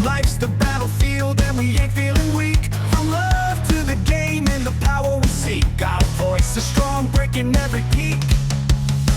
Life's the battlefield and we ain't feeling weak. From love to the game and the power we seek. Our voice is strong, breaking every peak.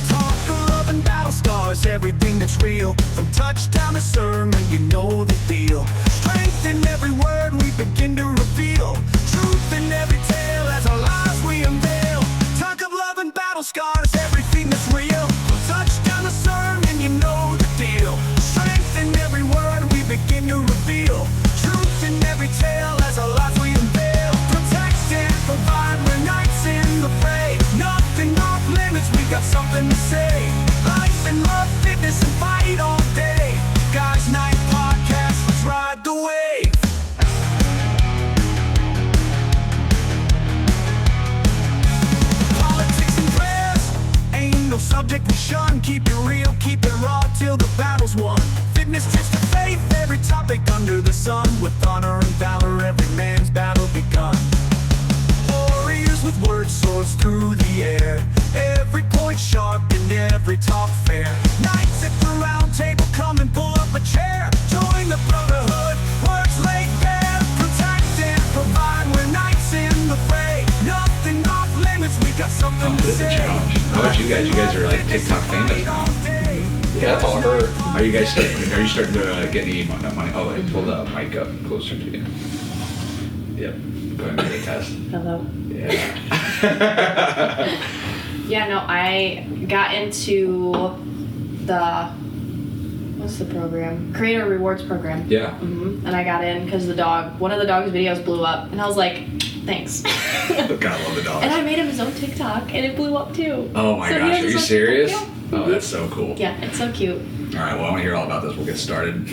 Talk of love and battle scars, everything that's real. From touchdown to sermon, you know the deal. Strength in every word we begin to reveal. Truth in every tale as our lives we unveil. Talk of love and battle scars, everything that's real. From touchdown to sermon, you know the deal. Strength in every word we begin to reveal. Truth in every tale as our lives we unveil. Protect and provide, we're knights in the fray. Nothing off limits, we got something to say. Life and love, fitness and fight all day. Guys Night Podcast, let's ride the wave. Politics and prayers, ain't no subject we shun. Keep it real, keep it raw till the battle's won. Fitness, trips to faith, every topic under the sun. With honor and valor, every man's battle begun. Warriors with word swords through the air. Every point sharp and every talk fair. Knights at the round table, come and pull up a chair. Join the brotherhood, words laid bare. Protect and provide, we're knights in the fray. Nothing off limits, we got something to say. How about you guys? You guys are like TikTok famous now. Yeah, that's all I heard. Are you guys starting to get any money? Oh, wait, pull the mic up closer to you. Yep. Go ahead and make a test. Hello. Yeah. Yeah, no, I got into what's the program? Creator Rewards program. Yeah. And I got in because one of the dog's videos blew up, and I was like, thanks. Gotta love the dogs. And I made him his own TikTok, and it blew up too. Oh my So he gosh, has are his you own serious? TikTok, yeah. Oh, that's so cool. Yeah, it's so cute. All right, well, I want to hear all about this. We'll get started.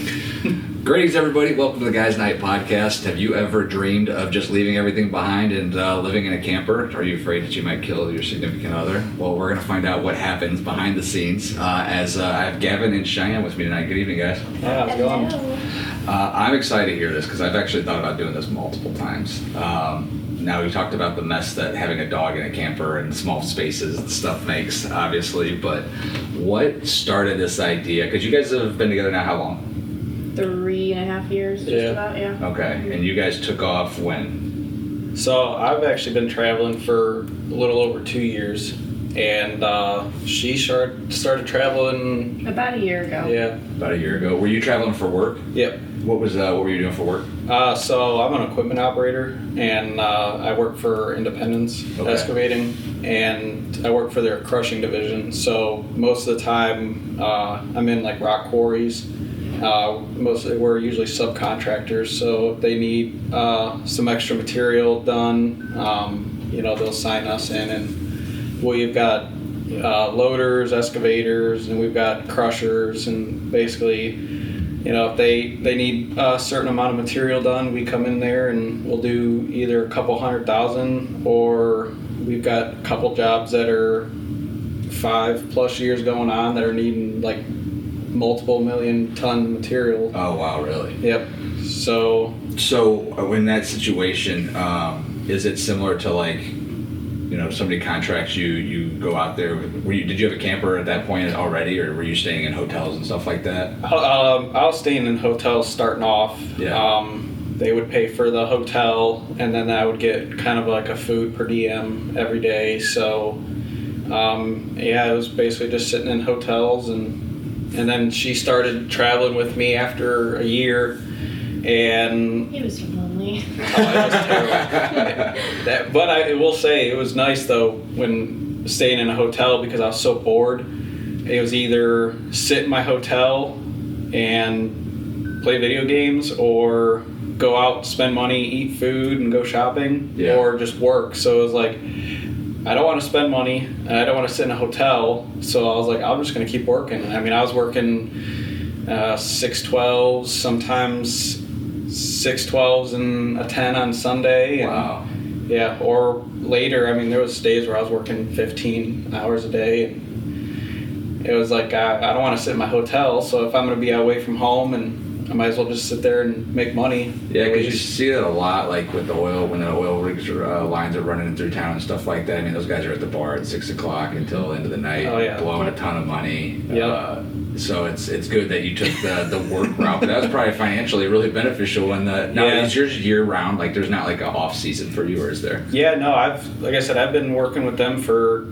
Greetings, everybody. Welcome to the Guys Night Podcast. Have you ever dreamed of just leaving everything behind and living in a camper? Are you afraid that you might kill your significant other? Well, we're going to find out what happens behind the scenes as I have Gavin and Cheyenne with me tonight. Good evening, guys. Yeah, how's it going? I'm excited to hear this because I've actually thought about doing this multiple times. Now, we talked about the mess that having a dog in a camper and small spaces and stuff makes, obviously, but what started this idea? Because you guys have been together now how long? 3.5 years, just about, yeah. Okay, and you guys took off when? So I've actually been traveling for a little over 2 years, and she started traveling About a year ago. Yeah. About a year ago. Were you traveling for work? Yep. What were you doing for work? So I'm an equipment operator, and I work for Independence Excavating, and I work for their crushing division. So most of the time I'm in like rock quarries. Mostly we're usually subcontractors, so if they need some extra material done, they'll sign us in, and we've got loaders, excavators, and we've got crushers, and basically, if they need a certain amount of material done, we come in there and we'll do either a couple 100,000, or we've got a couple jobs that are 5+ years going on that are needing like multiple million ton material. Oh wow, really? Yep. So in that situation, is it similar to like, somebody contracts you go out there? Did you have a camper at that point already, or were you staying in hotels and stuff like that? I was staying in hotels starting off. Yeah. They would pay for the hotel, and then I would get kind of like a food per diem every day. So it was basically just sitting in hotels, and then she started traveling with me after a year, and He was so lonely. it was terrible. But I will say it was nice though when staying in a hotel, because I was so bored. It was either sit in my hotel and play video games, or go out, spend money, eat food, and go shopping, or just work. So it was like, I don't want to spend money, and I don't want to sit in a hotel. So I was like, I'm just going to keep working. I mean, I was working 6/12s, sometimes 6/12s and a 10 on Sunday. And, wow. Yeah, or later. I mean, there was days where I was working 15 hours a day. And it was like, I don't want to sit in my hotel. So if I'm going to be away from home and I might as well just sit there and make money. Yeah, because you see it a lot, like with the oil, when the oil rigs lines are running through town and stuff like that. I mean, those guys are at the bar at 6 o'clock until the end of the night, blowing a ton of money. Yep. So it's good that you took the work route, but that was probably financially really beneficial. And now is yours year round? Like, there's not like an off season for you, or is there? Yeah, no, like I said, I've been working with them for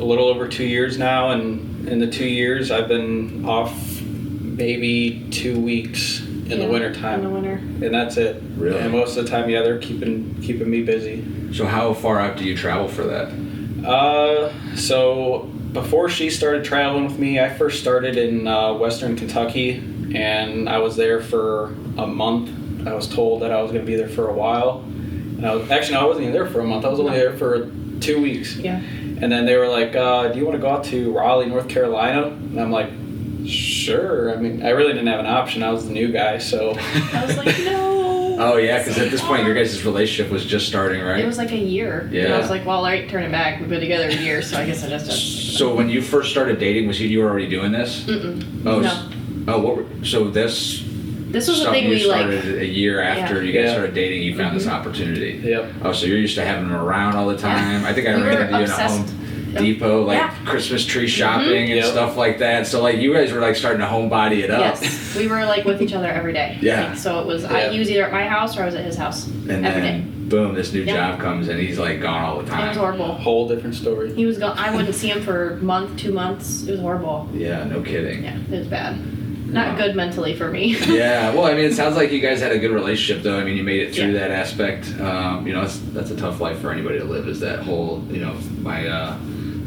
a little over 2 years now, and in the 2 years I've been off maybe 2 weeks in the winter time. In the winter. And that's it. Really? And most of the time, they're keeping me busy. So how far out do you travel for that? So before she started traveling with me, I first started in Western Kentucky, and I was there for a month. I was told that I was going to be there for a while. And I wasn't even there for a month. I was only there for 2 weeks. Yeah. And then they were like, do you want to go out to Raleigh, North Carolina? And I'm like, sure. I mean, I really didn't have an option. I was the new guy, so. I was like, no. Oh, yeah, because at this point, your guys' relationship was just starting, right? It was like a year. Yeah. And I was like, well, I turn it back. We've been together a year, so I guess I just. So when you first started dating, you were already doing this? Mm-mm. Oh, No. So this was the thing you we started a year after you guys Yeah. started dating, you found this opportunity. Yep. Oh, so you're used to having them around all the time. I think I We remember were you in a obsessed. Home Depot, like Yeah. Christmas tree shopping and Yep. stuff like that. So like you guys were like starting to homebody it up. Yes, we were like with each other every day. Yeah. Like, so it was Yeah. he was either at my house or I was at his house And every day. then boom, this new Yeah. job comes and he's like gone all the It time. was horrible. Whole different story. He was gone. I wouldn't see him for a month, 2 months. It was horrible. Yeah, no kidding. Yeah, it was bad. Not Wow. good mentally for me. Yeah, well, I mean, it sounds like you guys had a good relationship, though. I mean, you made it through Yeah. that aspect. That's a tough life for anybody to live. Is that whole,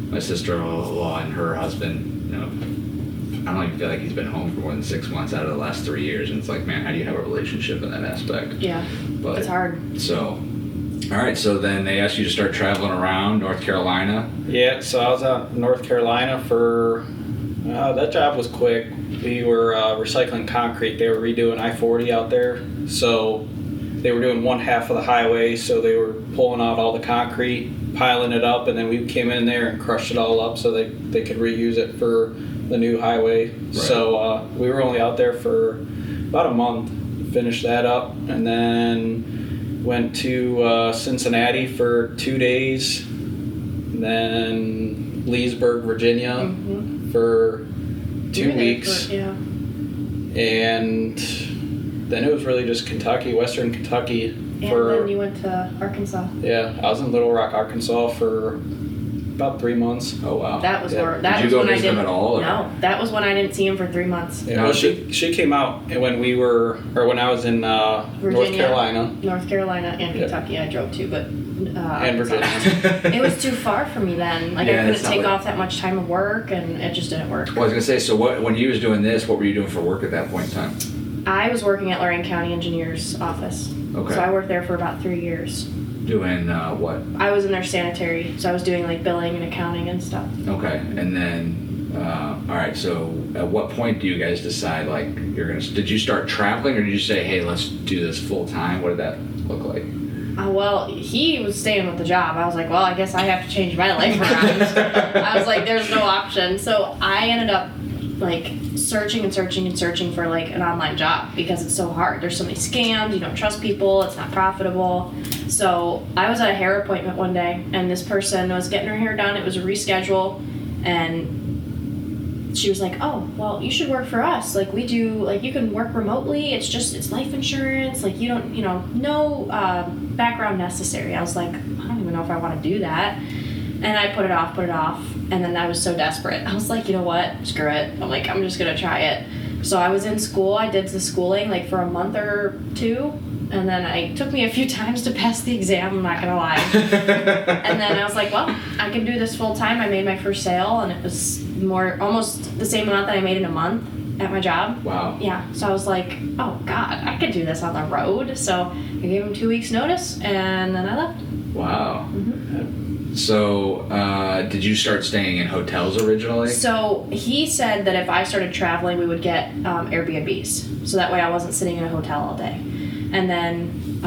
my sister-in-law and her husband. I don't even feel like he's been home for more than 6 months out of the last 3 years, and it's like, man, how do you have a relationship in that aspect? Yeah, But it's hard. So, all right. So then they asked you to start traveling around North Carolina. Yeah, so I was out in North Carolina for, that job was quick. We were recycling concrete. They were redoing I-40 out there. So they were doing one half of the highway, so they were pulling out all the concrete, piling it up, and then we came in there and crushed it all up so they could reuse it for the new highway. Right. So we were only out there for about a month, finished that up, and then went to Cincinnati for 2 days, and then Leesburg, Virginia Mhm. for We 2 were there weeks. for- yeah. And then it was really just Kentucky, Western Kentucky. And For then you went to Arkansas. yeah, I was in Little Rock, Arkansas for about 3 months. Oh wow. That was Yeah. where. That Did you was go when I visit didn't. them at all, or? No, that was when I didn't see him for 3 months. Yeah, No, well, so- she came out when when I was in North Virginia. Carolina North Carolina and Yeah. Kentucky, I drove to, but and Arkansas. Virginia. It was too far for me then. Like Yeah, I it's couldn't not take like- off that much time of work, and it just didn't work. Well, I was gonna say. So when you was doing this, what were you doing for work at that point in time? I was working at Lorain County Engineer's office, Okay. so I worked there for about 3 years. Doing what? I was in their sanitary, so I was doing like billing and accounting and stuff. Okay, and then, all right. So, at what point do you guys decide like you're gonna? Did you start traveling, or did you say, "Hey, let's do this full time"? What did that look like? Well, he was staying with the job. I was like, well, I guess I have to change my life around. I was like, there's no option. So I ended up like searching and searching and searching for like an online job because it's so hard. There's so many scams. You don't trust people. It's not profitable. So I was at a hair appointment one day, and this person was getting her hair done. It was a reschedule, and she was like, oh, well, you should work for us. Like we do, like you can work remotely. It's life insurance. Like you don't, no background necessary. I was like, I don't even know if I want to do that. And I put it off. And then I was so desperate. I was like, you know what? Screw it. I'm like, I'm just going to try it. So I was in school. I did the schooling like for a month or two. And then it took me a few times to pass the exam, I'm not going to lie. And then I was like, well, I can do this full time. I made my first sale, and it was almost the same amount that I made in a month at my job. Wow. Yeah. So I was like, oh, God, I could do this on the road. So I gave him 2 weeks notice, and then I left. Wow. Mm-hmm. So, did you start staying in hotels originally? So he said that if I started traveling, we would get Airbnbs. So that way I wasn't sitting in a hotel all day. And then,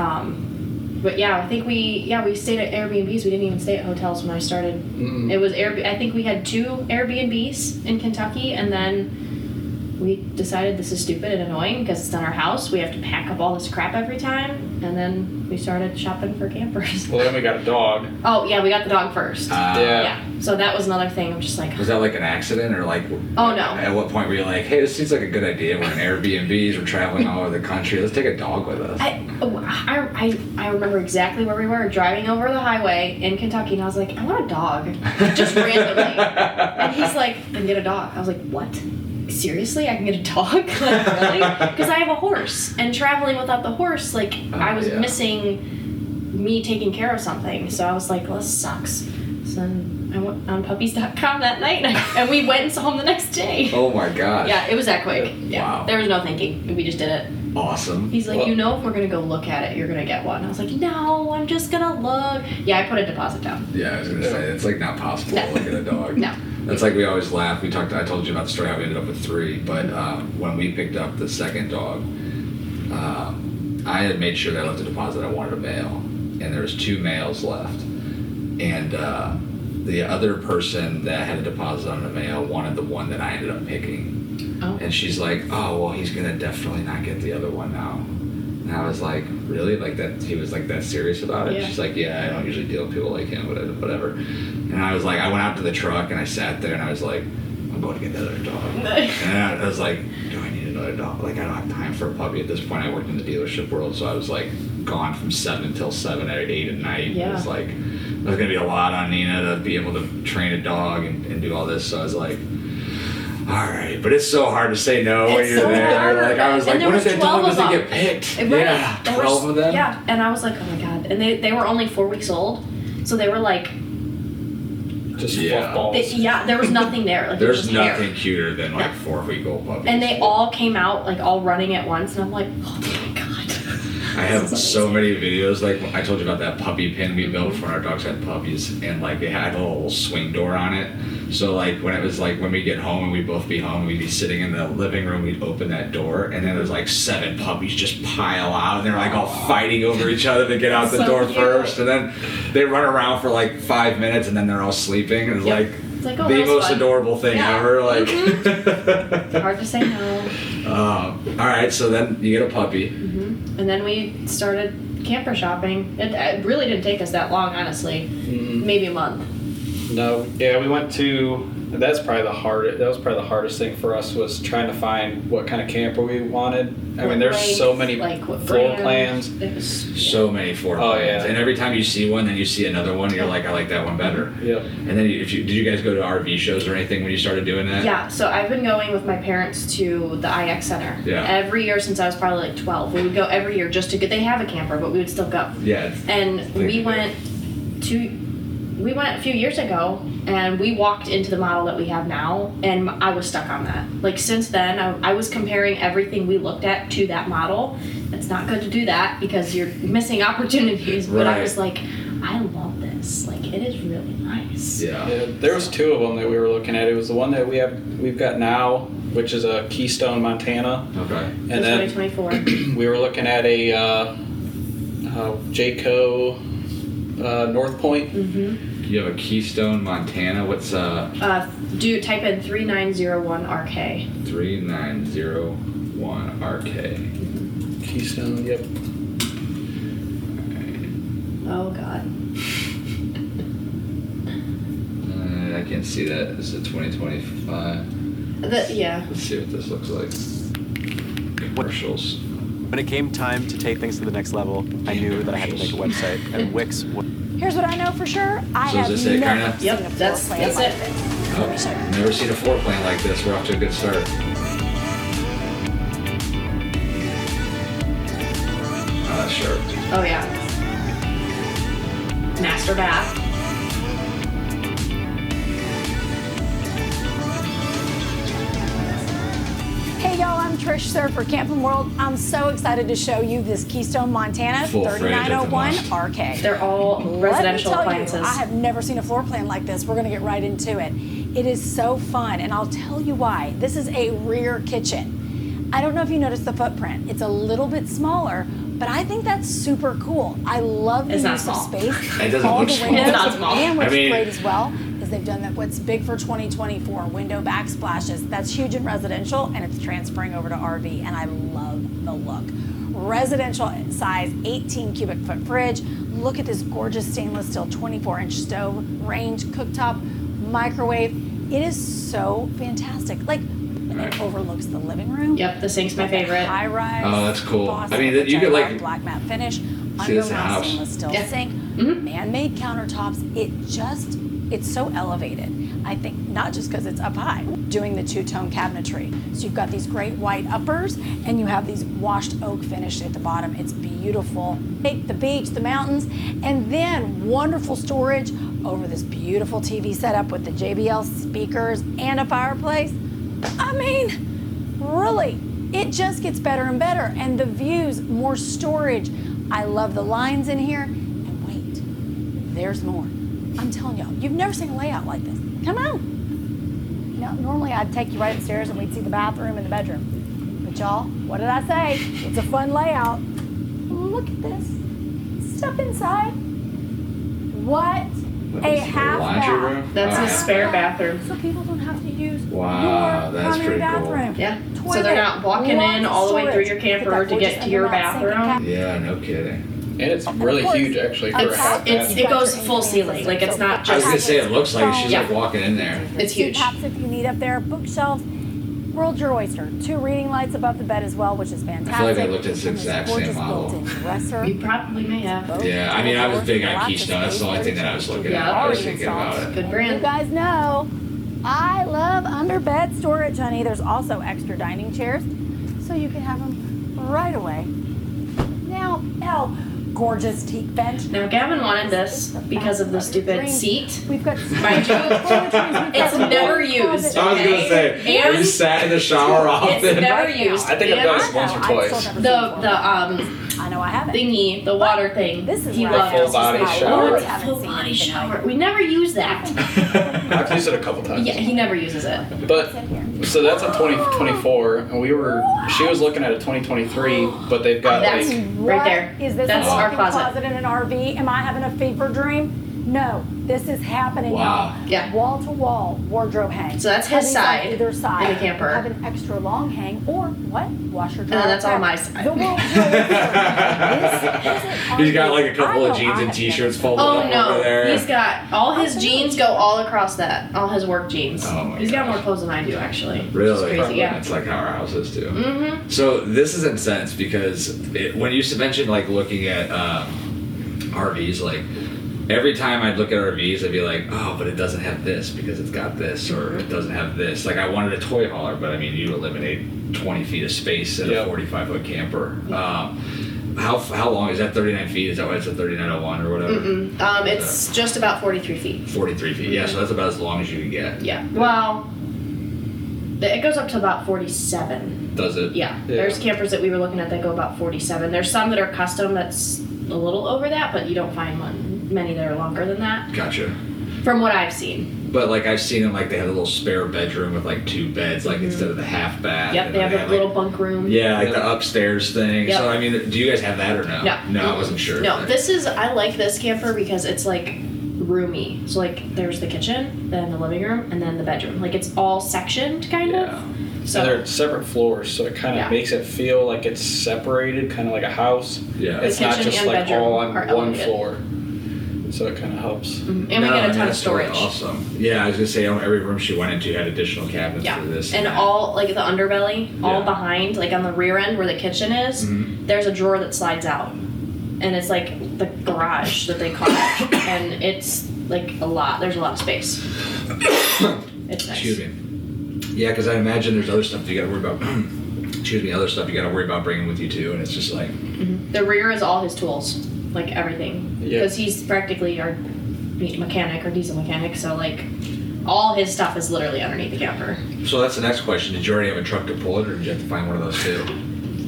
but yeah, I think we stayed at Airbnbs. We didn't even stay at hotels when I started. Mm-mm. It was I think we had 2 Airbnbs in Kentucky, and then we decided this is stupid and annoying because it's in our house. We have to pack up all this crap every time. And then we started shopping for campers. Well, then we got a dog. Oh, yeah, we got the dog first. Yeah. So that was another thing. I'm just like, Was that like an accident or like? Oh, no. At what point were you like, hey, this seems like a good idea. We're in Airbnbs. We're traveling all over the country. Let's take a dog with us. I remember exactly where we were, driving over the highway in Kentucky, and I was like, I want a dog. Just randomly. And he's like, then get a dog. I was like, what? Seriously? I can get a dog? Like, really? Because I have a horse. And traveling without the horse, like, I was missing me taking care of something. So I was like, well, this sucks. So then I went on puppies.com that night, and we went and saw him the next day. Oh my gosh. Yeah, it was that quick. Yeah. Wow. There was no thinking. We just did it. Awesome. He's like, Well, if we're going to go look at it, you're going to get one. I was like, no, I'm just going to look. Yeah, I put a deposit down. Yeah, I was gonna say it's like not possible No. to look at a dog. No. That's like we always laugh. I told you about the story how we ended up with 3, but when we picked up the second dog, I had made sure that I left a deposit. I wanted a male, and there was 2 males left, and the other person that had a deposit on the male wanted the one that I ended up picking, and she's like, oh well, he's gonna definitely not get the other one now. And I was like, really? Like that? He was like that serious about it? Yeah. She's like, yeah, I don't usually deal with people like him, whatever. And I was like, I went out to the truck and I sat there and I was like, I'm going to get that other dog. And I was like, do I need another dog? Like, I don't have time for a puppy at this point. I worked in the dealership world, so I was like gone from 7 till 7 or 8 at night. Yeah. It was like, it was going to be a lot on Nina to be able to train a dog and do all this. So I was like, all right, but it's so hard to say no when It's you're so there. hard. Like I was And like, there when was if that 12 dog of doesn't them. get picked? Right. Yeah, There was- 12 of them. Yeah, and I was like, oh my god. And they were only 4 weeks old, so they were like, Just Yeah. fluff balls. there was nothing there. Like, it was There's just hair. nothing cuter than like 4-week-old puppies. And they all came out like all running at once, and I'm like, oh my god. I have so many videos. Like I told you about that puppy pen we built for when our dogs had puppies, and like it had a little swing door on it. So like when it was like when we get home and we'd both be home, we'd be sitting in the living room, we'd open that door, and then there's like 7 puppies just pile out, and they're like all fighting over each other to get out the So door cute. first, and then they run around for like 5 minutes, and then they're all sleeping. And it's Yep. like It's like, oh, the that was most fun. adorable thing Yeah. ever. Like. It's hard to say no. All right, so then you get a puppy. And then we started camper shopping. It really didn't take us that long, honestly. Maybe a month. No, yeah, we went to. That was probably the hardest thing for us, was trying to find what kind of camper we wanted. I mean, there's so many like what floor brand. plans. It was So many floor Oh, plans, yeah. and every time you see one, then you see another one. You're like, I like that one better. Yep. And then, did you guys go to RV shows or anything when you started doing that? Yeah, so I've been going with my parents to the IX Center. Yeah. Every year since I was probably like 12. We would go every year just to get, they have a camper, but we would still go. Yeah. it's- And we went a few years ago, and we walked into the model that we have now, and I was stuck on that. Like, since then, I was comparing everything we looked at to that model. It's not good to do that because you're missing opportunities, but I Right. was like, I love this. Like, it is really nice. Yeah. Yeah, there was 2 of them that we were looking at. It was the one that we've got now, which is a Keystone, Montana, Okay. and then 2024. we were looking at a Jayco North Point. You have a Keystone, Montana. What's Type in 3901 RK. 3901 RK? Keystone, yep. Oh god. I can't see that. This is 2025. Yeah. Let's see what this looks like. Commercials. When it came time to take things to the next level, I knew that I had to make a website, and Wix was Here's what I know for sure. I So have is this it, never kinda? seen Yep, a floor that's plan it. like this. Oh, never seen a floor plan like this. We're off to a good start. Sure. Oh yeah. Master bath. Hey y'all, I'm Trish Surfer, Camping World. I'm so excited to show you this Keystone, Montana Full fridge at the 3901 must. RK. They're all residential Let me tell appliances. You, I have never seen a floor plan like this. We're gonna get right into it. It is so fun, and I'll tell you why. This is a rear kitchen. I don't know if you noticed the footprint. It's a little bit smaller, but I think that's super cool. I love the It's not use of small. space. It doesn't All look the small. windows, It's not small. And what's I mean- great as well is because they've done that. What's big for 2024, window backsplashes. That's huge in residential, and it's transferring over to RV, and I love the look. Residential size 18 cubic foot fridge. Look at this gorgeous stainless steel 24-inch stove, range, cooktop, microwave. It is so fantastic. Like, and it overlooks the living room. Yep, the sink's my favorite. High rise. Oh, that's cool. faucet, I mean, which you could, love, like, black matte finish, see this in a undermount house. stainless steel Yeah. sink, Mhm. man-made countertops. It's so elevated. I think not just because it's up high, doing the two-tone cabinetry. So you've got these great white uppers, and you have these washed oak finish at the bottom. It's beautiful. Take the beach, the mountains, and then wonderful storage over this beautiful TV setup with the JBL speakers and a fireplace. I mean, really, it just gets better and better. And the views, more storage. I love the lines in here. And wait, there's more. I'm telling y'all, you've never seen a layout like this. Come on. Now, normally I'd take you right upstairs and we'd see the bathroom and the bedroom. But y'all, what did I say? It's a fun layout. Look at this. Step inside. What a half laundry bath. room? That's Oh, his yeah. spare bathroom. So people don't have to use Wow, your that's primary pretty cool. bathroom. Yeah. So Toilet, they're not walking in all the way through storage. your Look at camper that to get gorgeous to your undermount sink and bathroom. Yeah, no kidding. And it's And really of course, huge, actually, for a It's half bath. it goes full ceiling. Like it's not I was just. gonna say, it looks like she's Yeah. like walking in there. It's huge. Taps if you need up there, bookshelves. World's your oyster. 2 reading lights above the bed as well, which is fantastic. I looked at this And this exact same gorgeous model. built-in dresser. You probably may have. Both Yeah, I mean, I was doors, big on lots of Keystone. That's the only thing that I was looking Yeah. at. I was already thinking about installed. it. Good You brand. guys know I love under bed storage, honey. There's also extra dining chairs, so you can have them right away. Now, gorgeous teak bench. Now Gavin wanted this because of the stupid seat. We've got Mind you, it's never used. I was gonna say, And you sat in the shower it's often. never Right now. used. I think I've And done it once or twice. I know I haven't. thingy, the water thing. This is he where I loves. am. Full body I shower. really Oh, haven't full seen body anything like shower. it. We never use that. I've used it a couple times. Yeah, he never uses it. But so that's a 2024, and she was looking at a 2023, but they've got That's like right there. Is this That's a our walk-in closet. in an RV? Am I having a fever dream? No, this is happening. Wow. Y'all. Yeah. Wall to wall wardrobe hang. So that's his Having on side either side. in the camper. Have an extra long hang or what? Washer dryer. then that's all rack. my side. The world's your oyster. He's got like a couple of I know jeans I and have t-shirts never- folded Oh up over no, there. he's got all his jeans go all across that. All his work jeans. Oh my He's got gosh. more clothes than I do actually. Which Really? is crazy. Yeah. That's like how our house is too. Mm-hmm. So this is intense because when you mentioned like looking at RVs, like every time I'd look at RVs, I'd be like, oh, but it doesn't have this because it's got this, or it doesn't have this. Like I wanted a toy hauler, but I mean, you eliminate 20 feet of space in a Yep. 45-foot camper. How long is that? 39 feet? Is that why it's a 3901 or whatever? It's just about 43 feet. 43 feet. Yeah, so that's about as long as you can get. Yeah. Well, it goes up to about 47. Does it? Yeah. Yeah. There's campers that we were looking at that go about 47. There's some that are custom that's a little over that, but you don't find many that are longer than that, Gotcha. from what I've seen. But like I've seen them, like they have a little spare bedroom with like 2 beds, like instead of the half bath. Yep, and they then have a little like, bunk room. yeah, like the upstairs thing. Yep. So I mean, do you guys have that or no? No. No, I wasn't sure. No, I like this camper because it's like roomy. So like there's the kitchen, then the living room, and then the bedroom. Like it's all sectioned kind Yeah. of. and So they're separate floors, so it kind of Yeah. makes it feel like it's separated, kind of like a house. Yeah. It's The not kitchen just and like bedroom all on are one elevated. floor. So it kind of helps. and we No, get I a mean, ton of that's totally storage. Awesome. Yeah, I was gonna say every room she went into had additional cabinets Yeah, for this. and that. all like the underbelly, all Yeah. behind, like on the rear end where the kitchen is, Mhm. there's a drawer that slides out, and it's like the garage that they call it, and it's like a lot. There's a lot of space. It's nice. Excuse me. Yeah, because I imagine there's other stuff you got to worry about. Excuse me, other stuff you got to worry about bringing with you too, and it's just like. The rear is all his tools, like everything, Yeah. because he's practically our mechanic or diesel mechanic. So like, all his stuff is literally underneath the camper. So that's the next question. Did you already have a truck to pull it, or did you have to find one of those too?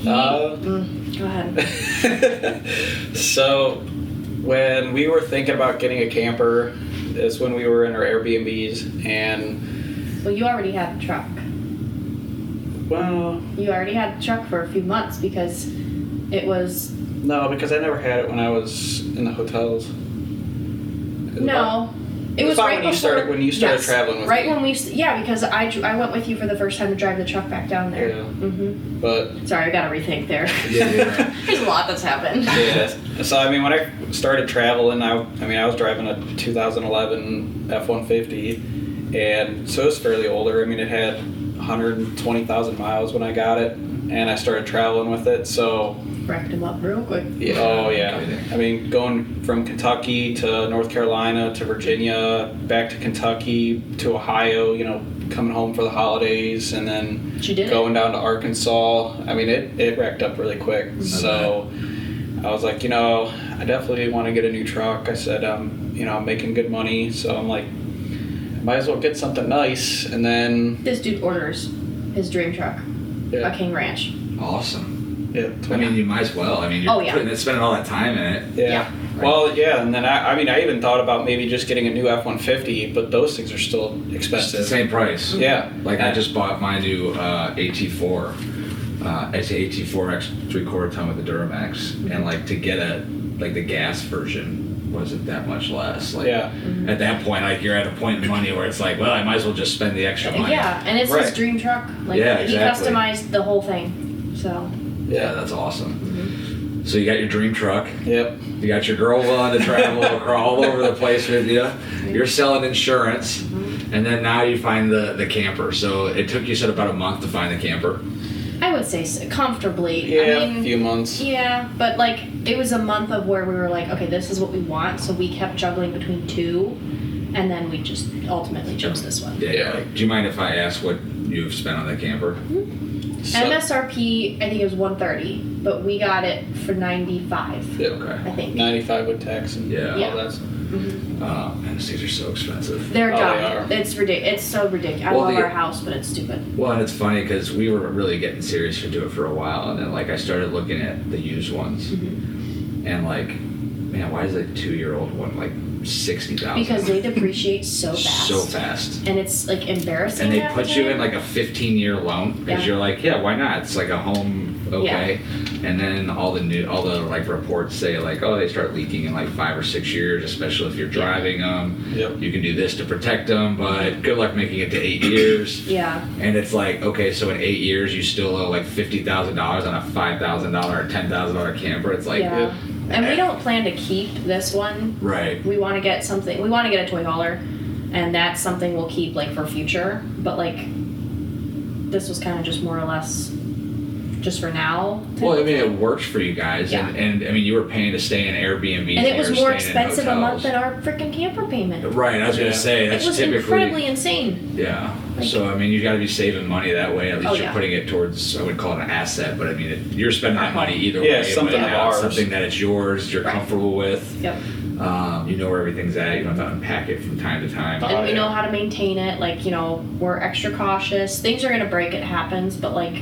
Go ahead. So when we were thinking about getting a camper, is when we were in our Airbnbs, and Well, you already had a truck. well, You already had the truck for a few months because it was no, because I never had it when I was in the hotels. no. It was about right when you before, started yes, traveling with right me. when we because I went with you for the first time to drive the truck back down there. Yeah. Mm-hmm. But Sorry, I got to rethink there. Yeah. There's a lot that's happened. yeah, so I mean, when I started traveling, I was driving a 2011 F-150, and so it was fairly older. I mean, it had 120,000 miles when I got it, and I started traveling with it. So Wrecked him up real quick. yeah, oh yeah, I mean, going from Kentucky to North Carolina to Virginia, back to Kentucky to Ohio, you know, coming home for the holidays, and then But you did going down to Arkansas. I mean, it racked up really quick. So I was like, you know, I definitely want to get a new truck. I said, you know, I'm making good money, so I'm like, might as well get something nice. And then This dude orders his dream truck, a yeah, King Ranch. Awesome. yeah, I mean, you might as well. I mean, you're Oh, yeah. spending all that time in it. yeah. Yeah. Well, yeah, and then I mean, I even thought about maybe just getting a new F-150, but those things are still It's expensive. the same price. Yeah. Like I just bought my new AT4. It's an AT4 X 3/4 ton with the Duramax, and like to get the gas version wasn't that much less. Like Yeah. at that point, like you're at a point in money where it's like, well, I might as well just spend the extra money. Yeah, and it's his Right. dream truck. Like Yeah, he exactly. customized the whole thing. So Yeah, that's awesome. So you got your dream truck. Yep. You got your girl willing to travel all over the place with you. You're selling insurance, and then now you find the camper. So it took you said about a month to find the camper. I would say so, comfortably. Yeah, I mean, a few months. yeah, but like it was a month of where we were like, okay, this is what we want. So we kept juggling between two, and then we just ultimately chose this one. Yeah. Like, do you mind if I ask what you've spent on the camper? So- MSRP, I think it was 130, but we got it for 95. Yeah. Okay. I think 95 with tax and Yeah. all that. Man, these things are so expensive. they're Oh, dumb. they are. It's ridiculous. It's so ridiculous. I Well, love the- our house, but it's stupid. Well, and it's funny because we were really getting serious into it for a while, and then like I started looking at the used ones, and like, man, why is a 2-year-old one like 60,000? Because they depreciate so fast. So fast. And it's like embarrassing. And they half put the you time. in like a 15-year loan because Yeah. you're like, yeah, why not? It's like a home, okay. And then all the like reports say like, oh, they start leaking in like 5 or 6 years, especially if you're driving them. Yep. You can do this to protect them, but good luck making it to 8 years. Yeah. And it's like, okay, so in 8 years you still owe like $50,000 on a $5,000 or $10,000 camper. It's like, Yeah. And we don't plan to keep this one. right. We want to get something. We want to get a toy hauler, and that's something we'll keep like for future. But like, this was kind of just more or less just for now. Well, I mean, it works for you guys, Yeah. and I mean, you were paying to stay in Airbnb, And it was you were more staying in expensive a month hotels. than our freaking camper payment. Right, I was Yeah. gonna say that's It was typically incredibly insane. yeah. Like- So I mean, you got to be saving money that way. At least Oh, you're yeah. putting it towards. I would call it an asset, but I mean, you're spending that money either Yeah, way. something but of yeah, ours. something that it's yours. You're Right. comfortable with. Yep. You know where everything's at. You don't have to unpack it from time to time. And we yeah. know how to maintain it. Like, you know, we're extra cautious. Things are gonna break. It happens. But like,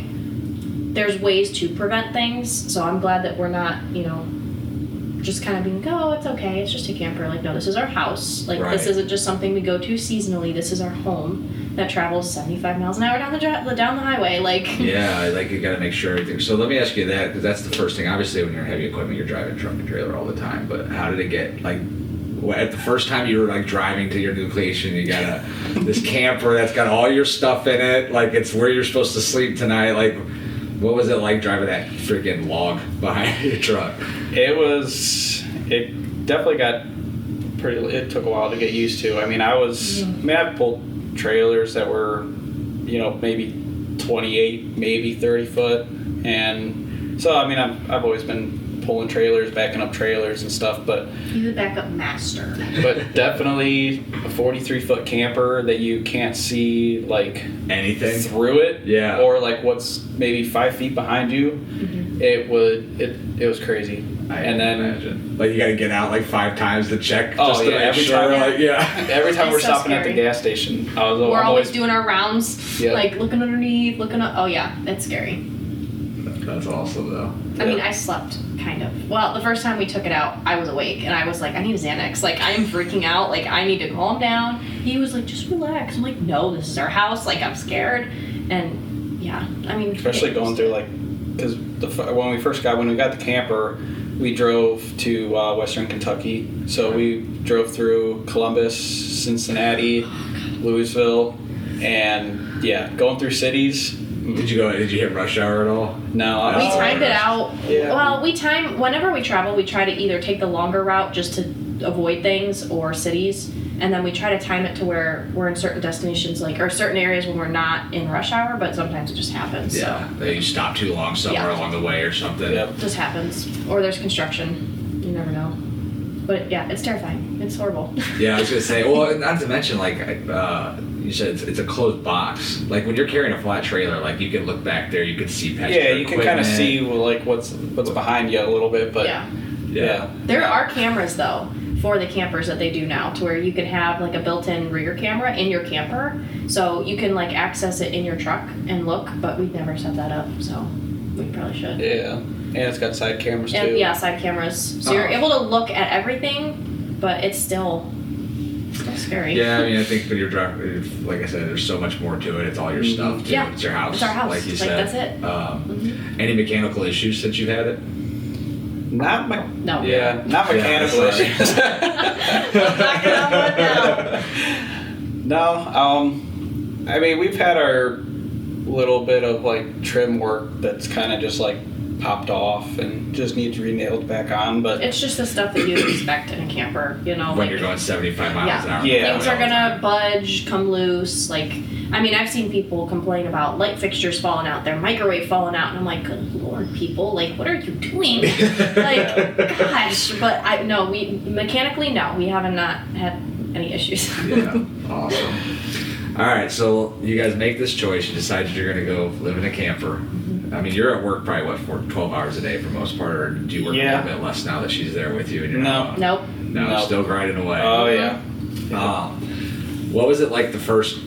there's ways to prevent things. So I'm glad that we're not, you know, just kind of being, oh, it's okay. It's just a camper. Like, no, this is our house. Like, Right. this isn't just something we go to seasonally. This is our home that travels 75 miles an hour down the highway. Like, Yeah, like you got to make sure everything. So let me ask you that because that's the first thing. Obviously, when you're heavy equipment, you're driving truck and trailer all the time. But how did it get like? At the first time you were like driving to your new location, you got this camper that's got all your stuff in it. Like it's where you're supposed to sleep tonight. Like, what was it like driving that freaking log behind your truck? It definitely got it took a while to get used to. I mean, I've pulled trailers that were, you know, maybe 28, maybe 30 foot. And so, I mean, I've always been pulling trailers, backing up trailers and stuff, but he's a backup master. definitely a 43-foot camper that you can't see like Anything? through it, Yeah. or like what's maybe 5 feet behind you. It was crazy. And then imagine. Like you got to get out like 5 times to check. Oh, just to yeah, make every sure. time- Like, yeah. every time It's we're so stopping at the scary. gas station, We're I'm always doing our rounds, Yep. like looking underneath, looking up. Oh yeah, it's scary. That's awesome though. I mean, I slept kind of. Well, the first time we took it out, I was awake and I was like, I need a Xanax. Like, I am freaking out. Like, I need to calm down. He was like, just relax. I'm like, no, this is our house. Like, I'm scared. And yeah, I mean, especially going through like because when we got the camper, we drove to Western Kentucky. So we drove through Columbus, Cincinnati, Louisville, and going through cities. Did you hit rush hour at all? No. We timed it out. Yeah. Well, whenever we travel, we try to either take the longer route just to avoid things or cities, and then we try to time it to where we're in certain destinations, or certain areas when we're not in rush hour, but sometimes it just happens. Yeah, you stop too long somewhere along the way or something. Yep. It just happens. Or there's construction. You never know. But yeah, it's terrifying. It's horrible. Yeah, I was gonna say. Well, not to mention, you said it's a closed box. Like when you're carrying a flat trailer, you can look back there, you can see past your you can kind of see what's behind you a little bit, but yeah. There are cameras though for the campers that they do now, to where you can have a built-in rear camera in your camper, so you can access it in your truck and look. But we've never set that up, so we probably should. Yeah, and it's got side cameras too. And, yeah, side cameras, so you're able to look at everything, but it's still scary. Yeah, I mean, I think when you're driving, like I said, there's so much more to it. It's all your stuff too. Yeah, It's your house. it's our house. Like you said. That's it. Any mechanical issues since you've had it? Not No. Yeah, not mechanical sorry. issues. Knock it on wood now. No, I mean, we've had our little bit of trim work that's kind of just popped off and just needs re-nailed back on, but It's just the stuff that you'd expect in a camper, When you're going 75 miles an hour. Yeah. Things are gonna budge, come loose. I've seen people complain about light fixtures falling out, their microwave falling out, and I'm like, good lord, people, what are you doing? Gosh. But we haven't not had any issues. Yeah, awesome. All right, so you guys make this choice. You decided you're going to go live in a camper. I mean, you're at work probably, for 12 hours a day for the most part, or do you work a little bit less now that she's there with you? And you're not? Nope. No, still grinding away. oh yeah. What was it like the first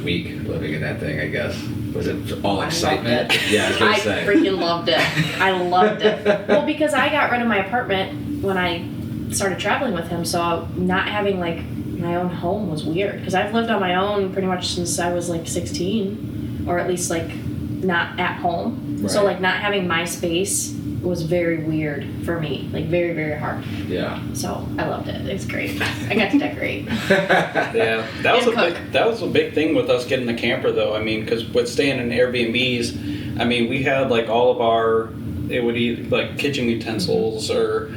week living in that thing, I guess? Was it all excitement? Loved it. Yeah, I was going I to say. freaking loved it. I loved it. Well, because I got rid of my apartment when I started traveling with him, so not having my own home was weird. Because I've lived on my own pretty much since I was 16, or at least not at home. Right. So not having my space was very weird for me, very, very hard. Yeah. So I loved it. It's great. I got to decorate. Yeah, that was And a cook. that was a big thing with us getting the camper though. I mean, because with staying in Airbnbs, I mean, we had all of our kitchen utensils or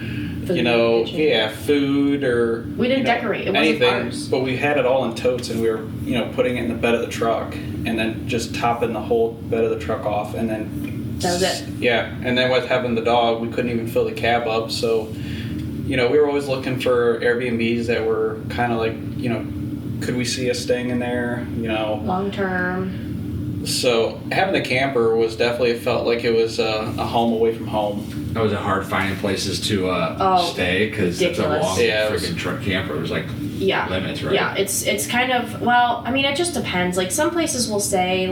Kitchen. food or We didn't decorate. It wasn't anything, ours. but we had it all in totes and we were putting it in the bed of the truck and then just topping the whole bed of the truck off and then. That was it. Yeah, and then with having the dog, we couldn't even fill the cab up. So, we were always looking for Airbnbs that were kind of could we see us staying in there? Long term. So having the camper was definitely felt like it was a home away from home. Was it hard finding places to stay? Because it's a ridiculous. long Yeah, it was- freaking truck camper. There's Yeah. limits, right? Yeah, it's kind of, it just depends. Some places will say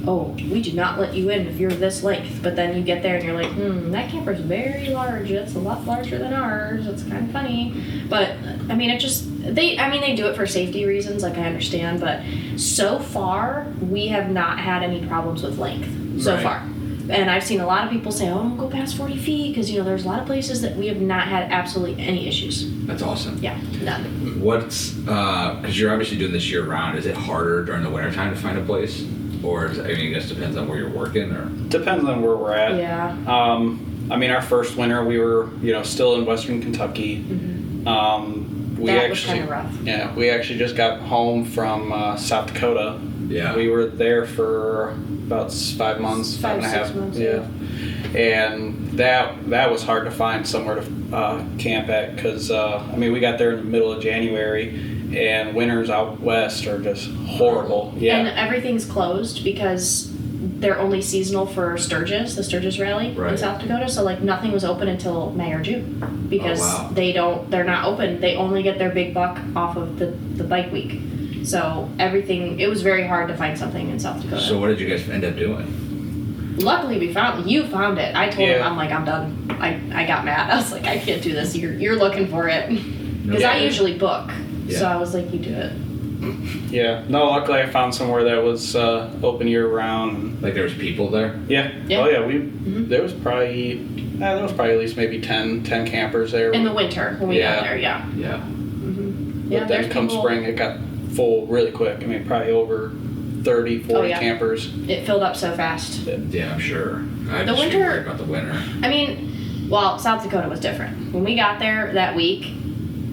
oh, we do not let you in if you're this length, but then you get there and you're like, that camper's very large. It's a lot larger than ours. It's kind of funny, but they do it for safety reasons. I understand, but so far we have not had any problems with length so Right. far. And I've seen a lot of people say, oh, don't go past 40 feet, because there's a lot of places that we have not had absolutely any issues. That's awesome. Yeah, none. What's because you're obviously doing this year round? Is it harder during the wintertime to find a place, or it just depends on where you're working, or? Depends on where we're at. Yeah. Our first winter we were still in Western Kentucky. We That was actually kind of rough. Yeah, we actually just got home from South Dakota. Yeah. We were there for about 5 months, 5, 6 months, Yeah. And that was hard to find somewhere to camp at because we got there in the middle of January, and winters out west are just horrible. Yeah. And everything's closed because they're only seasonal for Sturgis, the Sturgis Rally in Right. South Dakota. So nothing was open until May or June because wow. they're not open. They only get their big buck off of the bike week. So it was very hard to find something in South Dakota. So what did you guys end up doing? Luckily you found it. I told him, Yeah. I'm done. I got mad. I was like, I can't do this. You're looking for it. Because I usually book. Yeah. So I was like, you do it. Yeah. No, luckily I found somewhere that was open year round. Like there was people there? Yeah. Yeah. Oh yeah. There was probably at least maybe 10 campers there. In the winter when we got there, yeah. Yeah. Yeah, But there's then come people- spring, it got full really quick. I mean, probably over 30, 40 yeah. campers. It filled up so fast. Yeah, I'm sure. I The just winter- worried about the winter. I mean, well, South Dakota was different. When we got there that week,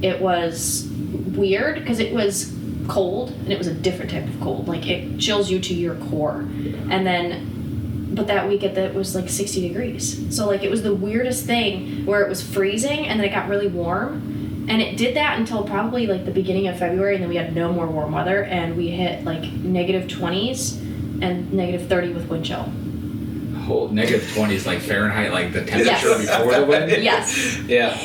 it was weird because it was cold and it was a different type of cold. Like it chills you to your core. And then, but that week it was like 60 degrees. So like it was the weirdest thing where it was freezing and then it got really warm. And it did that until probably like the beginning of February, and then we had no more warm weather, and we hit like negative 20s and negative 30 with wind chill. Whole negative 20 is like Fahrenheit, like the temperature Yes. before the wind? Yes, Yeah.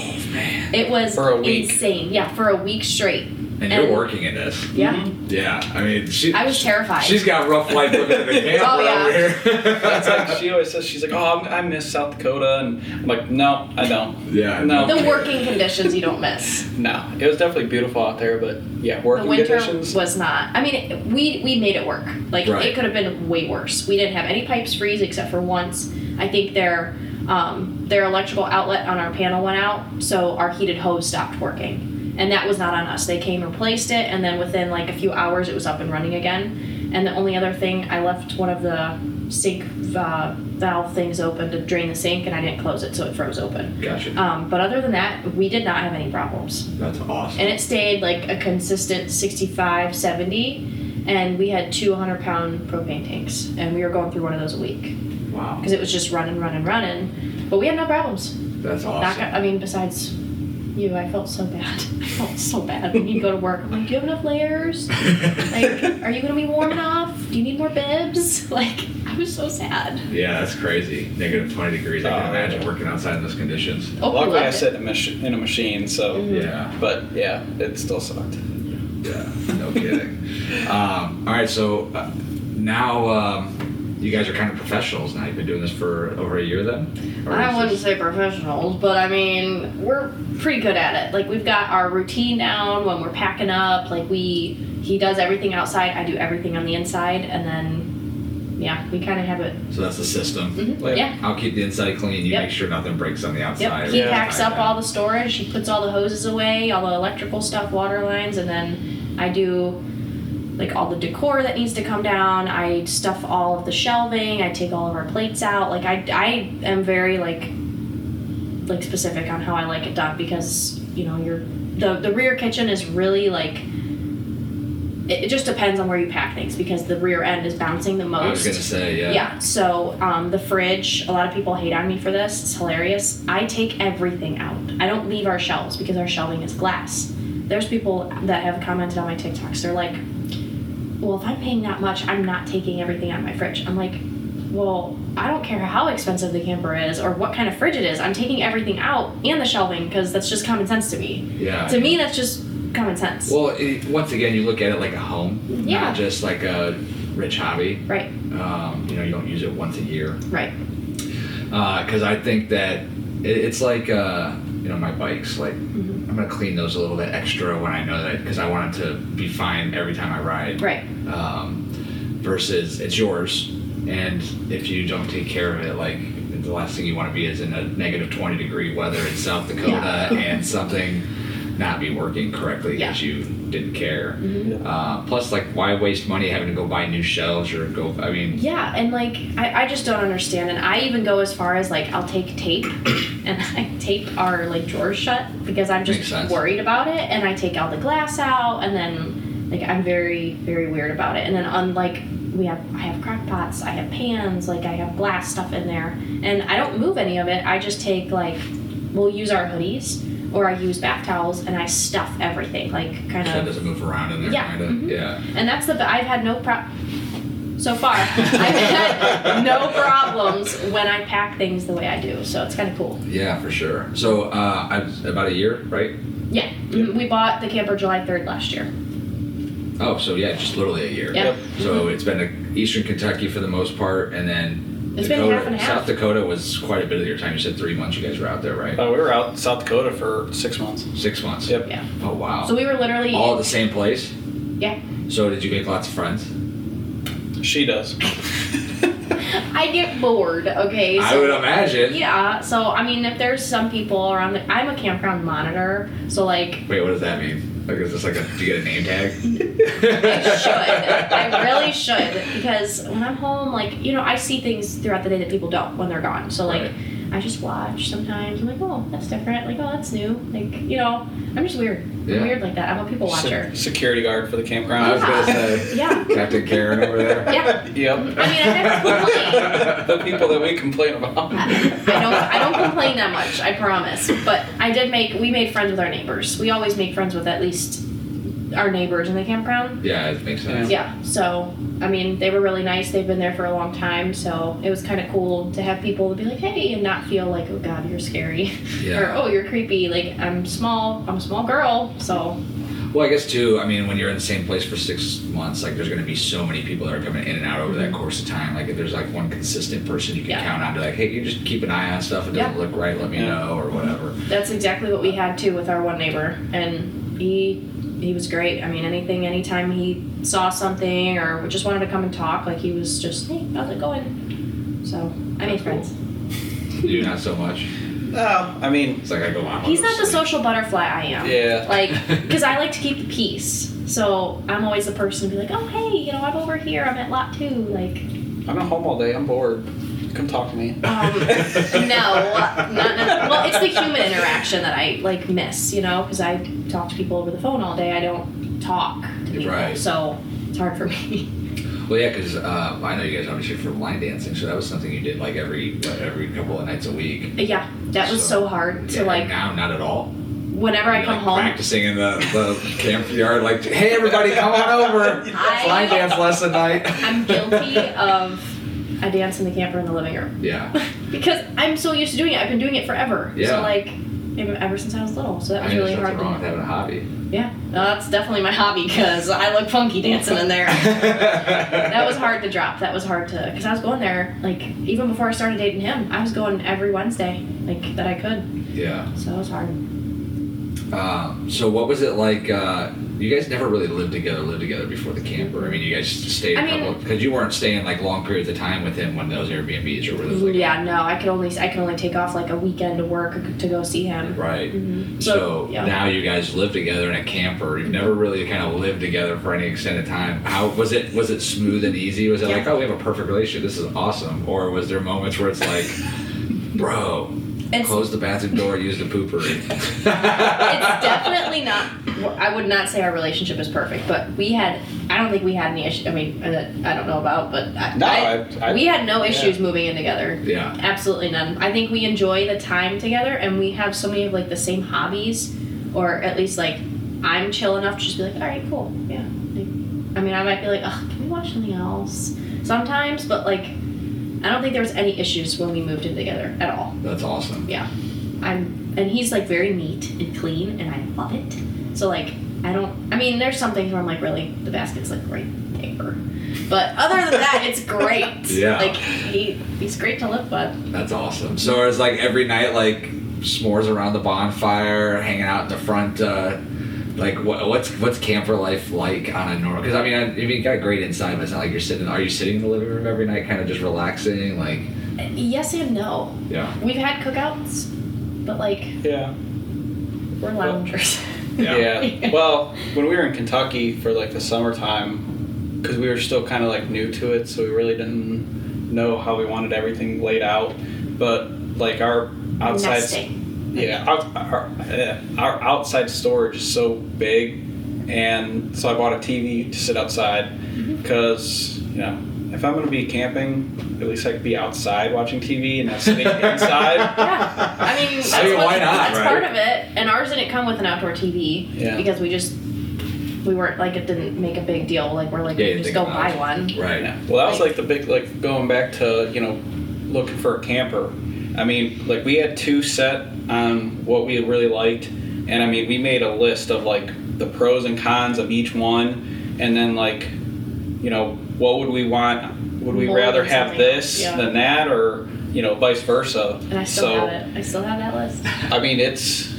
it was For a week. insane. Yeah, for a week straight. And you're working in this. Yeah. Yeah, I mean, I was terrified. She's got rough life living in the camper Oh, yeah. over here. That's like she always says. She's like, "Oh, I miss South Dakota," and I'm like, "No, I don't." Yeah, No. The working conditions you don't miss. No, it was definitely beautiful out there, but yeah, The working winter conditions. was not. I mean, we made it work. Like Right. it could have been way worse. We didn't have any pipes freeze except for once. I think their electrical outlet on our panel went out, so our heated hose stopped working. And that was not on us. They came and replaced it, and then within like a few hours, it was up and running again. And the only other thing, I left one of the sink valve things open to drain the sink, and I didn't close it, so it froze open. Gotcha. But other than that, we did not have any problems. That's awesome. And it stayed like a consistent 65, 70, and we had 200-pound propane tanks, and we were going through one of those a week Wow. because it was just running. But we had no problems. That's awesome. I mean, besides you, I felt so bad. I felt so bad when you go to work. I'm like, do you have enough layers? Like, are you going to be warm enough? Do you need more bibs? Like, I was so sad. Yeah, that's crazy. Negative 20 degrees. I can Oh, imagine yeah. working outside in those conditions. Oh, we Luckily, I loved it. sit in a machine, so. Yeah. But yeah, it still sucked. Yeah, no kidding. All right, so now you guys are kind of professionals now. You've been doing this for over a year then? Or I is wouldn't this- say professionals, but I mean, we're pretty good at it. Like, we've got our routine down when we're packing up. Like, he does everything outside, I do everything on the inside, and then, yeah, we kind of have it. So that's the system. Mhm, yeah. I'll keep the inside clean. You Yep. make sure nothing breaks on the Yep, outside. he Yeah. packs up all the storage, he puts all the hoses away, all the electrical stuff, water lines, and then I do like all the decor that needs to come down. I stuff all of the shelving, I take all of our plates out. Like I am very like specific on how I like it done because, you know, the rear kitchen is really like it just depends on where you pack things because the rear end is bouncing the most. I was going to say, yeah. Yeah, so the fridge, a lot of people hate on me for this. It's hilarious. I take everything out. I don't leave our shelves because our shelving is glass. There's people that have commented on my TikToks. They're like, well, if I'm paying that much, I'm not taking everything out of my fridge. I'm like, well, I don't care how expensive the camper is or what kind of fridge it is. I'm taking everything out and the shelving because that's just common sense to me. Yeah. To me, that's just common sense. Well, once again, you look at it like a home, Yeah. not just like a rich hobby. Right, You know, you don't use it once a year. right. Because I think that it's like, you know, my bikes. Like, Mm-hmm. I'm going to clean those a little bit extra when I know that because I want it to be fine every time I ride. Right. Versus it's yours. And if you don't take care of it, like, the last thing you want to be is in a negative 20 degree weather in South Dakota Yeah. and something not be working correctly because you didn't care. Mm-hmm. Plus, like, why waste money having to go buy new shelves or go, I mean, Yeah, and like I just don't understand, and I even go as far as like I'll take tape and I tape our like drawers shut because I'm Makes just sense. worried about it, and I take all the glass out, and then like I'm very very weird about it, and then unlike I have crock pots, I have pans, like I have glass stuff in there, and I don't move any of it. I just take like we'll use our hoodies or I use bath towels and I stuff everything like kind so it of. doesn't move around in there, Yeah, kind of. mhm. Yeah. And that's I've had no so far, I've had no problems when I pack things the way I do, so it's kind of cool. Yeah, for sure. So, about a year, right? Yeah, we bought the camper July 3rd last year. Oh, so yeah, just literally a year. Yeah. Yep. So it's been Eastern Kentucky for the most part, and then It's been Dakota, half and half. South Dakota was quite a bit of your time. You said 3 months. You guys were out there, right? We were out in South Dakota for 6 months. 6 months. Yep. Yeah. Oh wow. So we were literally all at the same place. yeah. So did you make lots of friends? She does. I get bored, okay? I would imagine. Yeah, so I mean, if there's some people around, I'm a campground monitor, so like. Wait, what does that mean? Like, is this like do you get a name tag? I should. I really should, because when I'm home, like, I see things throughout the day that people don't when they're gone. So like, Right. I just watch sometimes. I'm like, oh, that's different. Like, oh, that's new. Like, I'm just weird. Yeah. I'm weird like that. I'm a people watcher. Security guard for the I campground. was gonna say. Yeah. Captain Karen over there. Yeah. Yep. I mean, I never complain. The people that we complain about. I don't complain that much, I promise. But we made friends with our neighbors. We always make friends with at least our neighbors in the campground. Yeah, it makes sense. Yeah, so, I mean, they were really nice. They've been there for a long time, so it was kind of cool to have people be like, hey, and not feel like, oh God, you're scary. Yeah. Or, oh, you're creepy. Like, I'm a small girl, so. Well, I guess too, I mean, when you're in the same place for 6 months, like there's going to be so many people that are coming in and out over that course of time. Like if there's like one consistent person you can Yeah. count on to like, hey, you just keep an eye on stuff. It doesn't Yeah. look right. Let me know or whatever. That's exactly what we had too with our one neighbor, and he was great. I mean, anytime he saw something or just wanted to come and talk, like he was just, hey, how's it going? So I made friends. You not so much. No, I mean, It's like I go on. He's not the social butterfly I am. Yeah. Like, because I like to keep the peace. So I'm always the person to be like, oh, hey, I'm over here. I'm at lot 2. Like, I'm at home all day. I'm bored. Come talk to me. no, not well, it's the human interaction that I like miss, because I talk to people over the phone all day. I don't talk to people, Right. so it's hard for me. Well, yeah, because I know you guys obviously from line dancing, so that was something you did like every couple of nights a week. Yeah, that was so hard to like. Now, not at all. Whenever I You're, come like, home, practicing in the camp yard, like, hey, everybody, come on over. It's line dance lesson night. I'm guilty of. I dance in the camper in the living room. Yeah. Because I'm so used to doing it. I've been doing it forever. Yeah. So like, ever since I was little. So that was I mean, really there's hard. nothing wrong with having a hobby. Yeah, no, that's definitely my hobby because I look funky dancing in there. That was hard to drop. That was hard to, because I was going there, like, even before I started dating him, I was going every Wednesday, like, that I could. Yeah. So it was hard. So what was it like? You guys never really lived together before the camper. I mean, you guys stayed because you weren't staying like long periods of time with him when those Airbnbs or were those like. Yeah, no, I could only take off like a weekend to work to go see him. Right. Mm-hmm. So yeah. now you guys live together in a camper. You've never really kind of lived together for any extended time. How was it? Was it smooth and easy? Was it like, oh, we have a perfect relationship, this is awesome? Or was there moments where it's like, bro, close the bathroom door, use the poopery? It's definitely not. I would not say our relationship is perfect, but I don't think we had any issues. I mean, I don't know about, but we had no issues moving in together. Yeah. Absolutely none. I think we enjoy the time together, and we have so many of like the same hobbies, or at least like I'm chill enough to just be like, all right, cool, yeah. Like, I mean, I might be like, oh, can we watch something else sometimes, but like, I don't think there was any issues when we moved in together at all. That's awesome. Yeah. And he's like very neat and clean, and I love it. So like, there's some things where I'm like, really, the basket's like right there. But other than that, it's great. Yeah. Like, he's great to live with. That's awesome. So it's like every night, like s'mores around the bonfire, hanging out in the front. Like what's camper life like on a normal? Because I mean, you got a great inside, but it's not like you're sitting. Are you sitting in the living room every night, kind of just relaxing, like? Yes and no. Yeah. We've had cookouts, but like, Yeah. we're loungers. Yeah. Well, when we were in Kentucky for like the summertime, because we were still kind of like new to it, so we really didn't know how we wanted everything laid out. But like our outside, Nesting. yeah, our outside storage is so big, and so I bought a TV to sit outside because if I'm going to be camping, at least I could be outside watching TV and not sitting inside. Yeah, I mean, that's, why not, that's right? part of it. And ours didn't come with an outdoor TV because we weren't like, it didn't make a big deal. Like, we're like, just go buy one. Right. Yeah. Well, that was like the big, like going back to, looking for a camper. I mean, like we had 2 set on what we really liked. And I mean, we made a list of like the pros and cons of each one. And then like, what would we want? Would we More rather than have something this else, than that, or vice versa? And I still have it. I still have that list. I mean, it's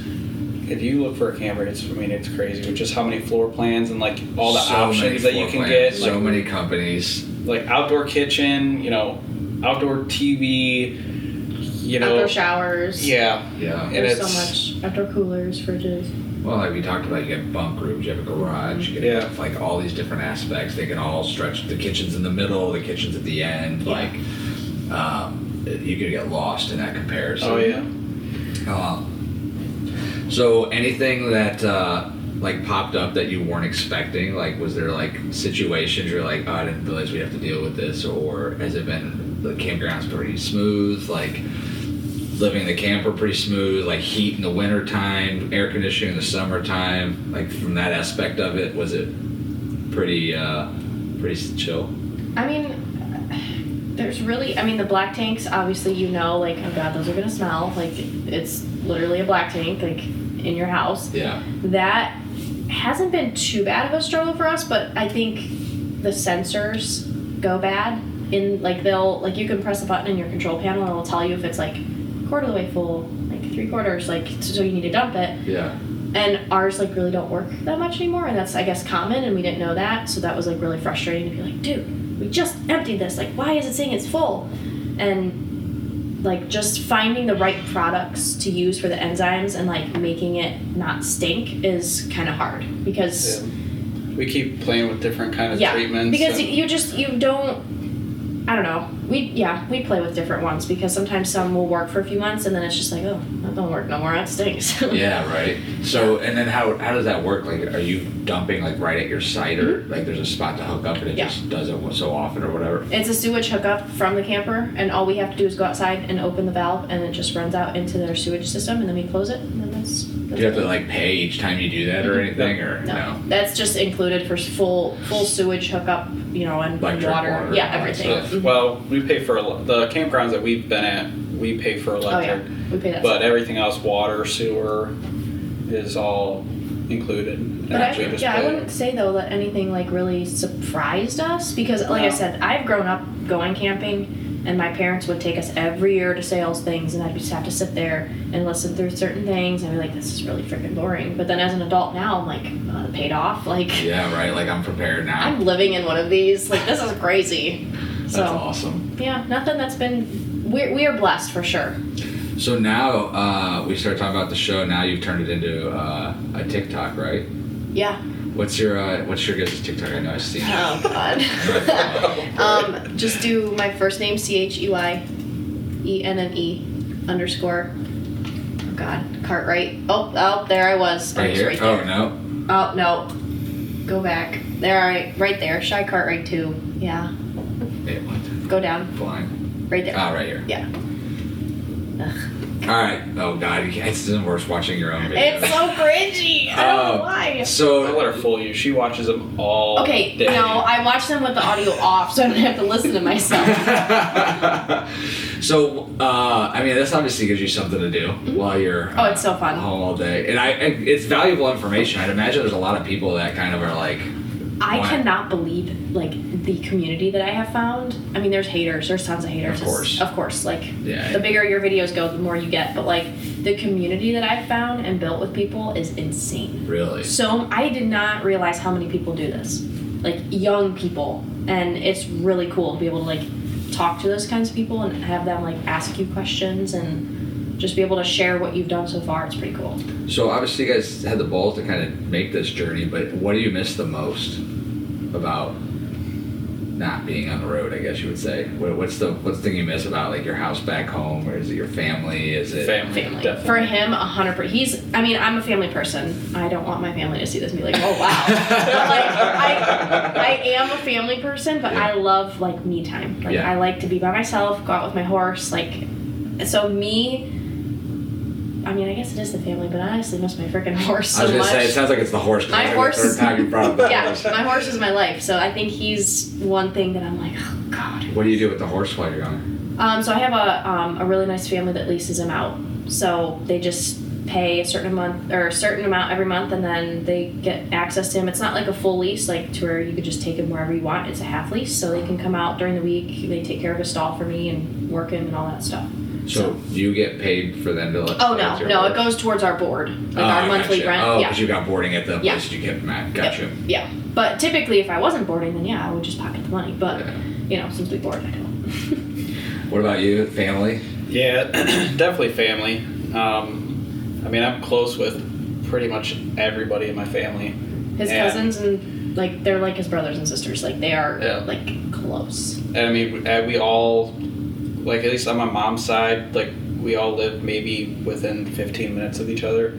if you look for a camper, it's crazy with just how many floor plans and like all the So many options that you floor can plans, get. So Like, many companies. like outdoor kitchen, outdoor TV, Outdoor showers. Yeah. Yeah. And There's it's so much. Outdoor coolers, fridges. Well, like we talked about, you get bunk rooms, you have a garage, you get Yeah. like all these different aspects. They can all stretch. The kitchen's in the middle, the kitchen's at the end. Yeah. Like, you could get lost in that comparison. Oh yeah. So anything that like popped up that you weren't expecting? Like, was there like situations you're like, oh, I didn't realize we have to deal with this, or has it been the campground's pretty smooth? Like, living in the camper pretty smooth, like heat in the winter time, air conditioning in the summertime. Like, from that aspect of it, was it pretty chill? I mean, there's really, the black tanks, obviously, like, oh God, those are gonna smell. Like, it's literally a black tank, like, in your house. Yeah. That hasn't been too bad of a struggle for us, but I think the sensors go bad. You can press a button in your control panel and it'll tell you if it's like a quarter of the way full, like 3/4, like, so you need to dump it. Yeah. And ours like really don't work that much anymore, and that's, I guess, common, and we didn't know that, so that was like really frustrating to be like, dude, we just emptied this, like, why is it saying it's full? And like, just finding the right products to use for the enzymes and like making it not stink is kind of hard, because We keep playing with different kind of yeah, treatments. because and- you don't, I don't know, we play with different ones, because sometimes some will work for a few months and then it's just like, oh, that don't work no more, that stinks. Yeah, right. So, and then how does that work? Like, are you dumping like right at your site, or like there's a spot to hook up and it Yeah. just does it so often or whatever? It's a sewage hookup from the camper, and all we have to do is go outside and open the valve, and it just runs out into their sewage system, and then we close it, and then that's Do you have to like pay each time you do that or anything, or no. That's just included for full sewage hookup, and Electric, water. water, Yeah, all that everything. stuff. Mhm. Well, we pay for the campgrounds that we've been at. We pay for Oh electric, yeah, we pay that. but everything else, water, sewer, is all included. And But actually I just I pay. wouldn't say though that anything like really surprised us, because like I No. said, I've grown up going camping, and my parents would take us every year to sales things, and I'd just have to sit there and listen through certain things, and I'd be like, this is really freaking boring. But then as an adult now, I'm like, it paid off. Like, Yeah, right. Like, I'm prepared now. I'm living in one of these. Like, this is crazy. That's So awesome. yeah, nothing that's been. We are blessed for sure. So now we start talking about the show. Now you've turned it into a TikTok, right? Yeah. What's your guys' TikTok? I know I've seen it. Oh God. Just do my first name, CHEYENNE _ Oh God, Cartwright. Oh, there I was. I Right was here? right there. Oh no. Oh no. Go back. There, right there. Shy Cartwright 2. Yeah. Wait, what? Go down. Blind. Right there. Ah, right here. Yeah. Ugh. All right. Oh God, it's even worse watching your own videos. It's so cringy. I don't know why. Don't So let her fool you. She watches them all Okay, day. no, I watch them with the audio off, so I don't have to listen to myself. So, this obviously gives you something to do while you're Oh, it's so fun. home all day, and it's valuable information. I'd imagine there's a lot of people that kind of are like, I Why? cannot believe like the community that I have found. I mean, there's haters. There's tons of haters. Of course. Of course. Like, Yeah. the bigger your videos go, the more you get. But like, the community that I've found and built with people is insane. really? So I did not realize how many people do this. Like, young people. And it's really cool to be able to like talk to those kinds of people and have them like ask you questions and just be able to share what you've done so far. It's pretty cool. So obviously you guys had the balls to kind of make this journey, but what do you miss the most about not being on the road, I guess you would say? What's the thing you miss about like your house back home, or is it your family? Is it Family. Family. Definitely. For him, 100%. I'm a family person. I don't want my family to see this and be like, oh wow. But like, I am a family person, but Yeah. I love like me time. Like, Yeah. I like to be by myself, go out with my horse. Like, so me. I mean, I guess it is the family, but I honestly miss my freaking horse so I was gonna much. say, it sounds like it's the horse. 'cause My it's like horse the third time you brought up the yeah, horse. my horse is my life. So I think he's one thing that I'm like, oh God. What do you do with the horse while you're gone? So I have a really nice family that leases him out. So they just pay a certain amount every month, and then they get access to him. It's not like a full lease, like to where you could just take him wherever you want. It's a half lease, so they can come out during the week. They take care of his stall for me and work him and all that stuff. So you get paid for them to let Oh, let your no, work? it goes towards our board, like Oh, our I monthly gotcha. rent. Oh, yeah. because you got boarding at the Yeah. place you kept them at. Gotcha. Yep. Yeah. But typically, if I wasn't boarding, then yeah, I would just pocket the money. But, Yeah. since we board, I don't. What about you? Family? Yeah, definitely family. I mean, I'm close with pretty much everybody in my family. His And- cousins and, like, they're like his brothers and sisters. Like, they are, Yeah. like, close. And I mean, we all, like, at least on my mom's side, like, we all live maybe within 15 minutes of each other.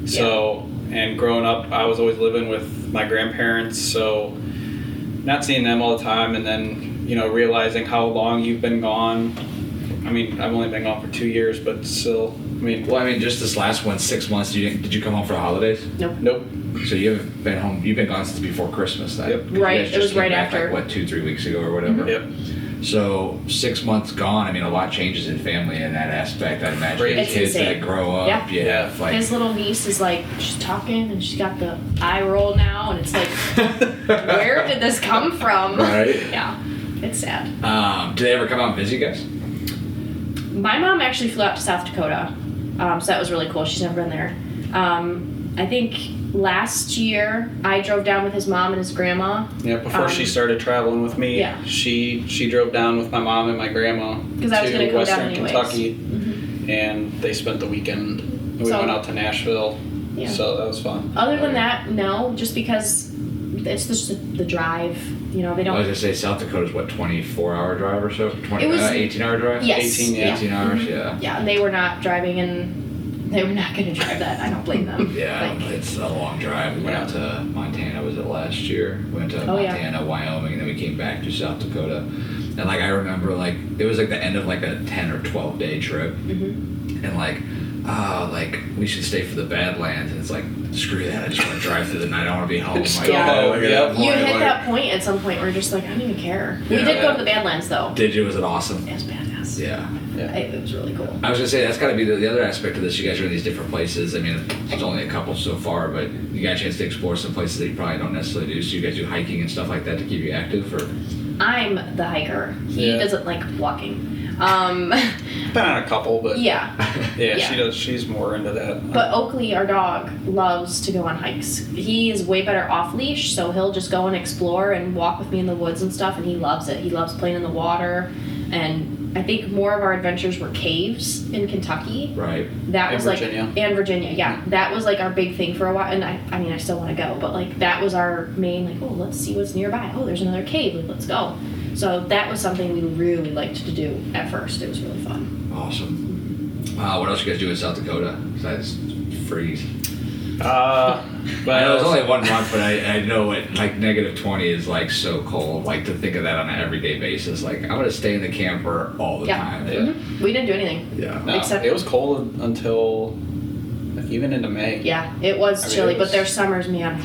So, and growing up, I was always living with my grandparents, so not seeing them all the time, and then, realizing how long you've been gone. I mean, I've only been gone for 2 years, but still, I mean, Well, I mean, just this last one, 6 months. Did you come home for the holidays? Nope. nope. So you haven't been home. You've been gone since before Christmas. Then. Yep. 'Cause you Right, guys it just was came right back, after. Like what, 2-3 weeks ago or whatever. Yep. So 6 months gone. I mean, a lot changes in family in that aspect. I imagine Crazy. kids It's insane. that grow up. Yeah. Yeah. Like His little niece is like, she's talking and she's got the eye roll now, and it's like, where did this come from? Right. Yeah, it's sad. Do they ever come out and visit you guys? My mom actually flew out to South Dakota, so that was really cool. She's never been there. I think last year I drove down with his mom and his grandma. Yeah, before she started traveling with me, Yeah. she drove down with my mom and my grandma 'Cause I was gonna to come down Western anyways. Kentucky, and they spent the weekend. We So- went out to Nashville, Yeah. so that was fun. Other than that, no, just because it's just the drive. They I was don't. gonna say South Dakota's what, 24-hour drive or so? 20, It was- 18-hour drive? Yes. 18, yeah. 18 hours. Mhm. Yeah. Yeah, and they were not driving, and they were not going to drive that. I don't blame them. Yeah, Like, it's a long drive. We went out to Montana, was it last year? We went to Oh, yeah. Montana, Wyoming, and then we came back to South Dakota. And like I remember like it was like the end of like a 10 or 12 day trip. mhm. And like we should stay for the Badlands, and it's like screw that, I just want to drive through the night, I want to be home. Just Like, go oh, home, look at yeah. that You point, hit like- that point at some point where you're just like, I don't even care. We Yeah. did go to the Badlands though. Did you? Was it awesome? It was badass. Yeah. It was really cool. I was gonna say that's got to be the other aspect of this. You guys are in these different places. I mean, there's only a couple so far, but you got a chance to explore some places that you probably don't necessarily do. So you guys do hiking and stuff like that to keep you active, or I'm the hiker. He Yeah. doesn't like walking. Been on a couple, but Yeah. yeah, Yeah. she does. She's more into that. But Oakley, our dog, loves to go on hikes. He is way better off leash, so he'll just go and explore and walk with me in the woods and stuff, and he loves it. He loves playing in the water, and I think more of our adventures were caves in Kentucky. right? That And was Virginia. like, and Virginia, yeah. That was like our big thing for a while, and I mean, I still want to go, but like that was our main, like, oh, let's see what's nearby. Oh, there's another cave, like, let's go. So that was something we really liked to do at first. It was really fun. Awesome. What else you guys do in South Dakota besides freeze? But I know it's only 1 month, but I know it like -20 is like so cold. Like to think of that on an everyday basis. Like I'm gonna stay in the camper all the Yeah. time. Mhm. We didn't do anything. Yeah. no, except- it was cold until like, even into May. Yeah, it was I mean, chilly, it but was- their summers, man.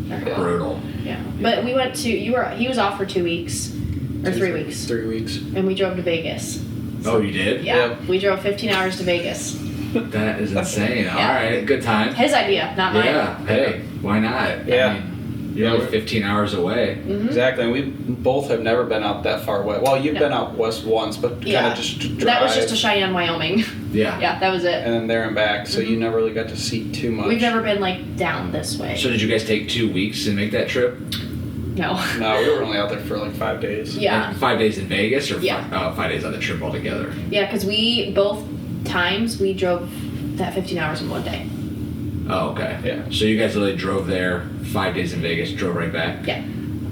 they're hot. Brutal. Yeah. But we went to, he was off for 2 weeks, or 3 weeks, 3 weeks. and we drove to Vegas. Oh, you did? Yeah, Yeah. we drove 15 hours to Vegas. That is insane. Yeah. All right, good time. His idea, not mine. Yeah. Hey, why not? Yeah. I mean, you're only 15 hours away. Mhm. Exactly. And we both have never been out that far west. Well, you've No. been out west once, but kind Yeah. of just drive. That was just to Cheyenne, Wyoming. Yeah. Yeah, that was it. and then there and back, so you never really got to see too much. We've never been like down this way. So did you guys take 2 weeks and make that trip? No. No, we were only out there for like 5 days. Yeah. And 5 days in Vegas, or Yeah. 5 days on the trip altogether? Yeah, because we, both times, we drove that 15 hours in one day. Oh, okay. Yeah. So you guys literally drove there, 5 days in Vegas, drove right back? Yeah.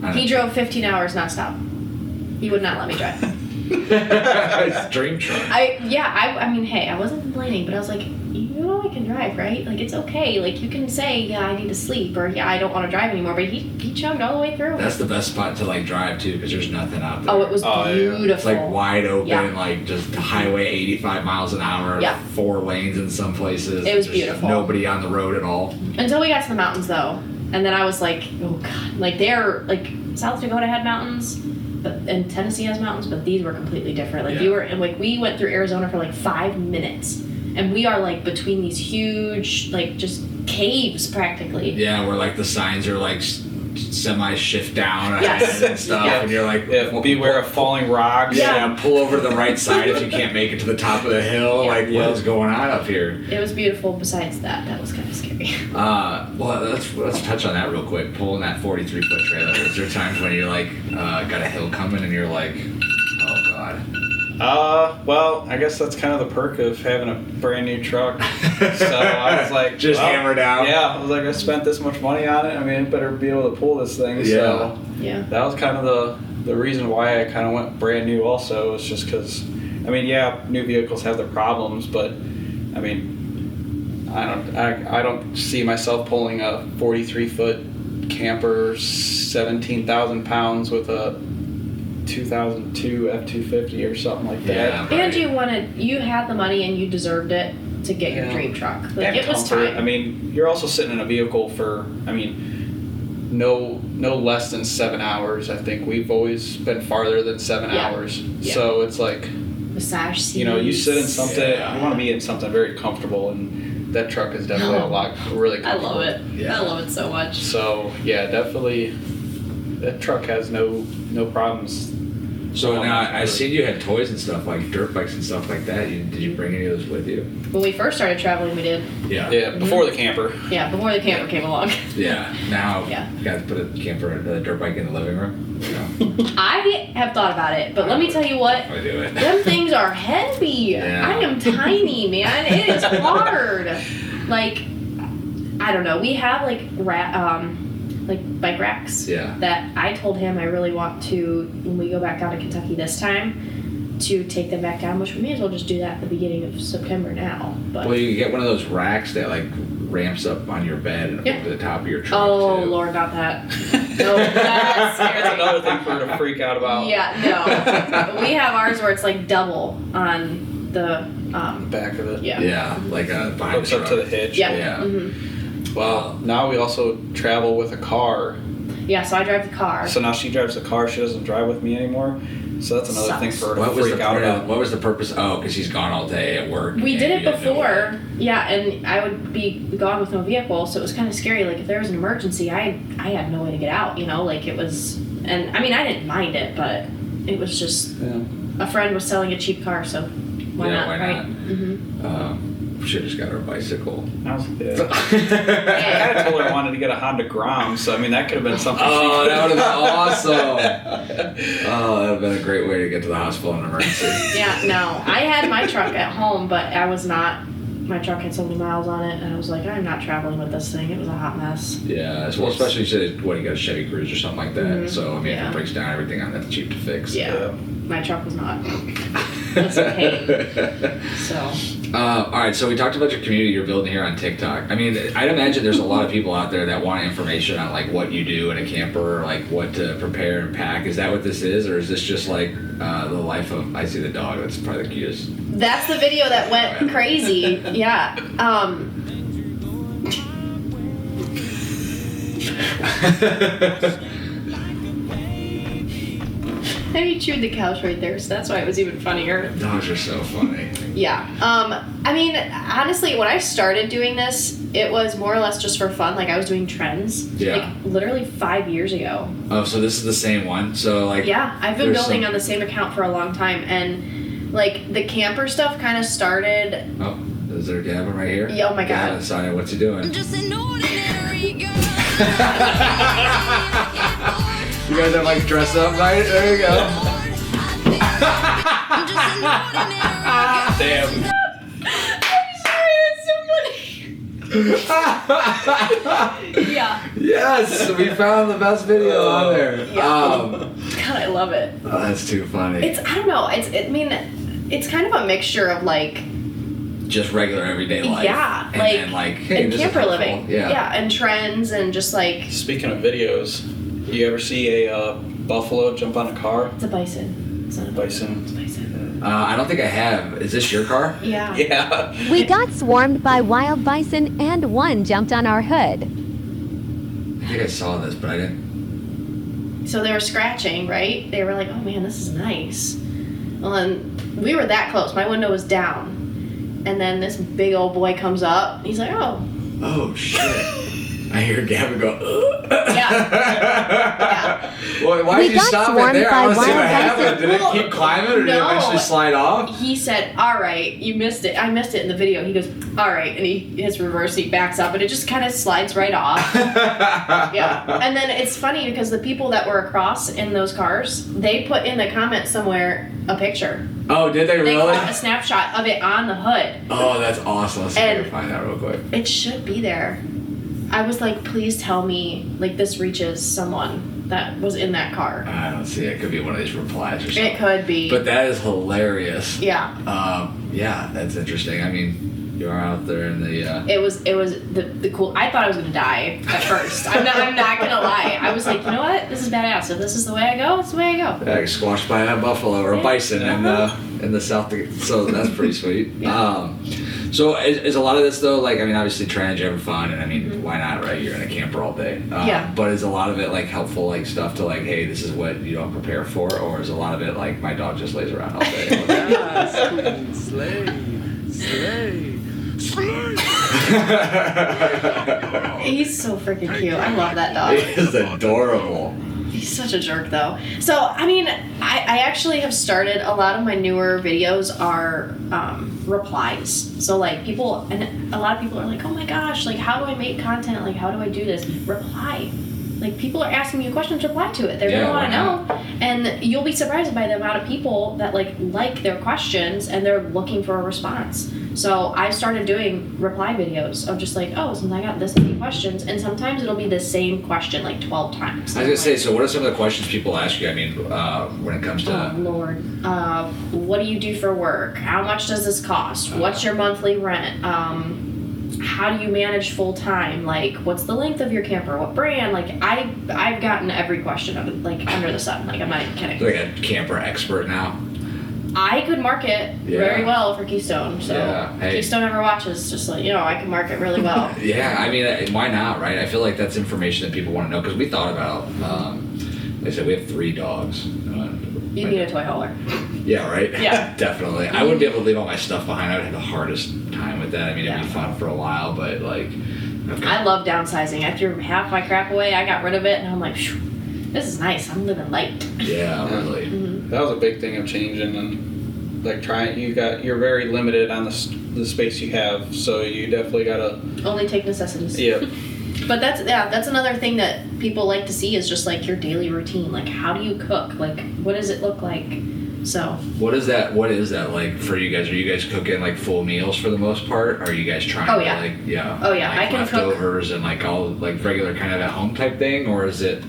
On He a- drove 15 hours nonstop. He would not let me drive. It's dream truck. I mean, hey, I wasn't complaining, but I was like, you know I can drive, right? Like, it's okay. Like, you can say, yeah, I need to sleep, or yeah, I don't want to drive anymore, but he chugged all the way through. That's the best spot to like drive to because there's nothing out there. Oh, it was Oh, yeah. beautiful. It's like wide open, Yeah. like just highway 85 miles an hour, Yeah. 4 lanes in some places. It was There's beautiful. Nobody on the road at all. Until we got to the mountains, though. And then I was like, oh, God. Like, South Dakota had mountains, and Tennessee has mountains, but these were completely different. Like, Yeah. we went through Arizona for like 5 minutes. And we are like between these huge, like, just caves practically. Yeah, where like the signs are like semi shift down Yes. ahead and stuff, Yeah. and you're like, Yeah, beware of falling rocks. yeah, pull over to the right side if you can't make it to the top of the hill. Yeah. Like, Yeah. what is going on up here? It was beautiful. Besides that was kind of scary. Well, let's touch on that real quick. Pulling that 43-foot trailer. Is there times when you're like, got a hill coming, and you're like, oh god? Well, I guess that's kind of the perk of having a brand new truck. So I was like, Just well, hammer down. Yeah, I was like, I spent this much money on it. I mean, I better be able to pull this thing. So Yeah. that was kind of the reason why I kind of went brand new. Also, was just because, I mean, yeah, new vehicles have their problems, but I mean, I don't see myself pulling a 43-foot camper, 17,000 pounds with a 2002 F-250 or something like that. Yeah. And you had the money and you deserved it to get your Yeah. dream truck. Like, And it was comfort. time. I mean, you're also sitting in a vehicle for, I mean, no less than 7 hours. I think we've always been farther than 7 Yeah. hours. Yeah. So it's like, Massage seats. you know, you sit in something, Yeah. you want to be in something very comfortable, and that truck is definitely a lot really I comfortable. love it. Yeah. I love it so much. So yeah, definitely, that truck has no problems. So now I seen you had toys and stuff like dirt bikes and stuff like that. Did you bring any of those with you? When we first started traveling, we did. Yeah. Yeah, before the camper. Yeah, before the camper came along. Yeah. Now Yeah. you guys put a dirt bike in the living room. Yeah. I have thought about it, but let me tell you what. I do it. Them things are heavy. Yeah. I am tiny, man. It is hard. Like, I don't know. We have like bike racks. Yeah. That I told him I really want to, when we go back down to Kentucky this time, to take them back down. Which we may as well just do that at the beginning of September now. But Well, you get one of those racks that like ramps up on your bed and Yeah. over the top of your truck. oh too. Lord, not that. No, that's That's scary. another thing for her to freak out about. Yeah, no. We have ours where it's like double on the Back of it. yeah. Yeah, like behind Hooks the up to the truck. hitch. Yeah. Yeah. Mhm. Well, now we also travel with a car. Yeah, so I drive the car. So now she drives the car. She doesn't drive with me anymore. So that's another thing Sucks. for her to What was freak the out about. What was the purpose? Oh, because he's gone all day at work. We and did it you had no way. before, yeah, and I would be gone with no vehicle, so it was kind of scary. Like if there was an emergency, I had no way to get out. You know, like it was, and I mean I didn't mind it, but it was just Yeah. a friend was selling a cheap car, so why Yeah, not, why right? not? Mm-hmm. We should have just got her a bicycle. I kind of told her I wanted to get a Honda Grom, so I mean that could have been something. Oh, she that would have been awesome. Oh, that would have been a great way to get to the hospital in an emergency. Yeah, no, I had my truck at home, but I was not. My truck had so many miles on it, and I was like, I'm not traveling with this thing. It was a hot mess. Yeah, well, especially you said you got a Chevy Cruze or something like that. Mhm. So I mean, if Yeah. it breaks down, everything on that's cheap to fix. Yeah, my truck was not. That's a pain. So. All right, so we talked about your community you're building here on TikTok. I mean, I'd imagine there's a lot of people out there that want information on like what you do in a camper, like what to prepare and pack. Is that what this is, or is this just like the life of? I see the dog. That's probably the cutest. That's the video that went crazy. Yeah. And he chewed the couch right there, so that's why it was even funnier. Dogs are so funny. Yeah. I mean, honestly, when I started doing this, it was more or less just for fun. Like I was doing trends. Yeah. Like literally 5 years ago. Oh, so this is the same one. So like. Yeah, I've been there's building some- on the same account for a long time, and like the camper stuff kind of started. Oh, is there Gavin right here? Yeah, oh my God. Gavin, sorry, what's he doing? Just an ordinary girl. You guys have like dress up night? There you go. I'm just an ordinary girl. Damn. Yeah. Yes, we found the best video on there. Yeah. God, I love it. Oh, that's too funny. It's I don't know. I mean, it's kind of a mixture of like Just regular everyday life. yeah, and like then like hey, and this is camper helpful. living. Yeah. and trends and just like Speaking of videos, you ever see a buffalo jump on a car? it's a bison. It's not a Bison. It's a bison. I don't think I have. Is this your car? Yeah. Yeah. We got swarmed by wild bison and one jumped on our hood. I think I saw this, but I didn't. So they were scratching, right? They were like, "Oh man, this is nice." Well, then we were that close. My window was down, and then this big old boy comes up. And he's like, "Oh." Oh shit. I hear Gavin go, ugh. Yeah. Well, why We did you got stop it swarmed there? I by want to see what wild happened. Did it Well, keep climbing or did it no. eventually slide off? He said, "All right, you missed it. I missed it in the video." He goes, "All right," and he hits reverse. He backs up, and it just kind of slides right off. Yeah. And then it's funny because the people that were across in those cars, they put in the comments somewhere a picture. Oh, did they They really? got a snapshot of it on the hood. Oh, that's awesome. Let's see if I And- can find out real quick. It should be there. I was like, please tell me, like, this reaches someone that was in that car. I don't see it. It could be one of these replies or something. It could be. But that is hilarious. Yeah. Yeah, that's interesting. I mean, you are out there in the. It was the cool. I thought I was gonna die at first. I'm not gonna lie. I was like, you know what? This is badass. If this is the way I go, it's the way I go. Yeah, squashed by a buffalo or a bison in the south. So that's pretty sweet. Yeah. So is a lot of this though, like, I mean, obviously trying to have fun, and I mean, why not, right? You're in a camper all day. Yeah. But is a lot of it like helpful, like stuff to like, hey, this is what you don't prepare for, or is a lot of it like my dog just lays around all day? Yes, queen, slay, slay. He's so freaking cute. I love that dog. It is adorable. He's such a jerk though. So I mean, I actually have started a lot of my newer videos are replies. So like people, and a lot of people are like, oh my gosh, like how do I make content? Like how do I do this? Reply. Like people are asking you questions, reply to it. They're Yeah, gonna want to why know, not? and you'll be surprised by the amount of people that like their questions and they're looking for a response. So I started doing reply videos of just like, oh, since I got this many questions, and sometimes it'll be the same question like 12 times. I was gonna say, so what are some of the questions people ask you? I mean, when it comes to Oh Lord, what do you do for work? How much does this cost? What's your monthly rent? How do you manage full time? Like, what's the length of your camper? What brand? Like, I've gotten every question of it, like under the sun. Like, I'm not even kidding. like a camper expert now. I could market very Yeah. well for Keystone. So Yeah, hey. Keystone never watches. Just like, you know, I can market really well. Yeah, I mean, why not, right? I feel like that's information that people want to know because we thought about. Like I said, we have 3 dogs. You'd need a toy hauler. Yeah, right? Yeah. Definitely. I wouldn't be able to leave all my stuff behind. I would have the hardest time with that. I mean, it'd be Yeah. fun for a while, but like. I love downsizing. I threw half my crap away. I got rid of it, and I'm like, phew, this is nice. I'm living light. Yeah, really. That was a big thing of changing and like trying. You're very limited on the space you have, so you definitely gotta. Only take necessities. Yeah. But that's another thing that people like to see is just like your daily routine. Like, how do you cook? Like, what does it look like? So What is that like for you guys? Are you guys cooking like full meals for the most part? Or are you guys trying Oh, to yeah. like, yeah. Oh, yeah, like I can cook. leftovers and like all like regular kind of at home type thing? Or is it.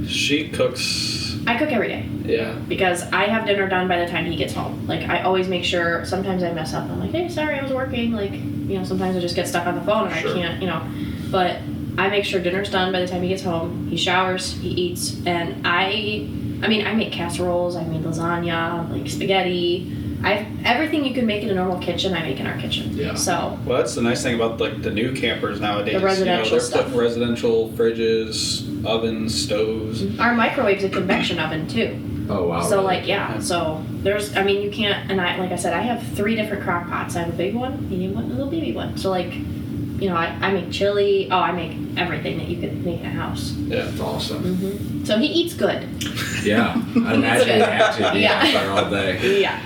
She cooks. I cook every day Yeah. because I have dinner done by the time he gets home. Like, I always make sure. Sometimes I mess up. I'm like, hey, sorry, I was working. Like, you know, sometimes I just get stuck on the phone and Sure. I can't, you know. But I make sure dinner's done by the time he gets home. He showers, he eats, and I make casseroles. I made lasagna, like spaghetti. Everything you can make in a normal kitchen, I make in our kitchen. Yeah. So Well, that's the nice thing about like the new campers nowadays. The residential they're stuff. putting residential fridges, ovens, stoves. our microwave's a convection oven too. Oh, wow. So really? like yeah, so there's you can't, and I said I have 3 different crock pots. I have a big one, medium one, and a little baby one. So like, you know, I make chili. Oh, I make everything that you could make in a house. Yeah. That's awesome. So he eats good. Yeah. I imagine you have to be Yeah. out there all day. Yeah.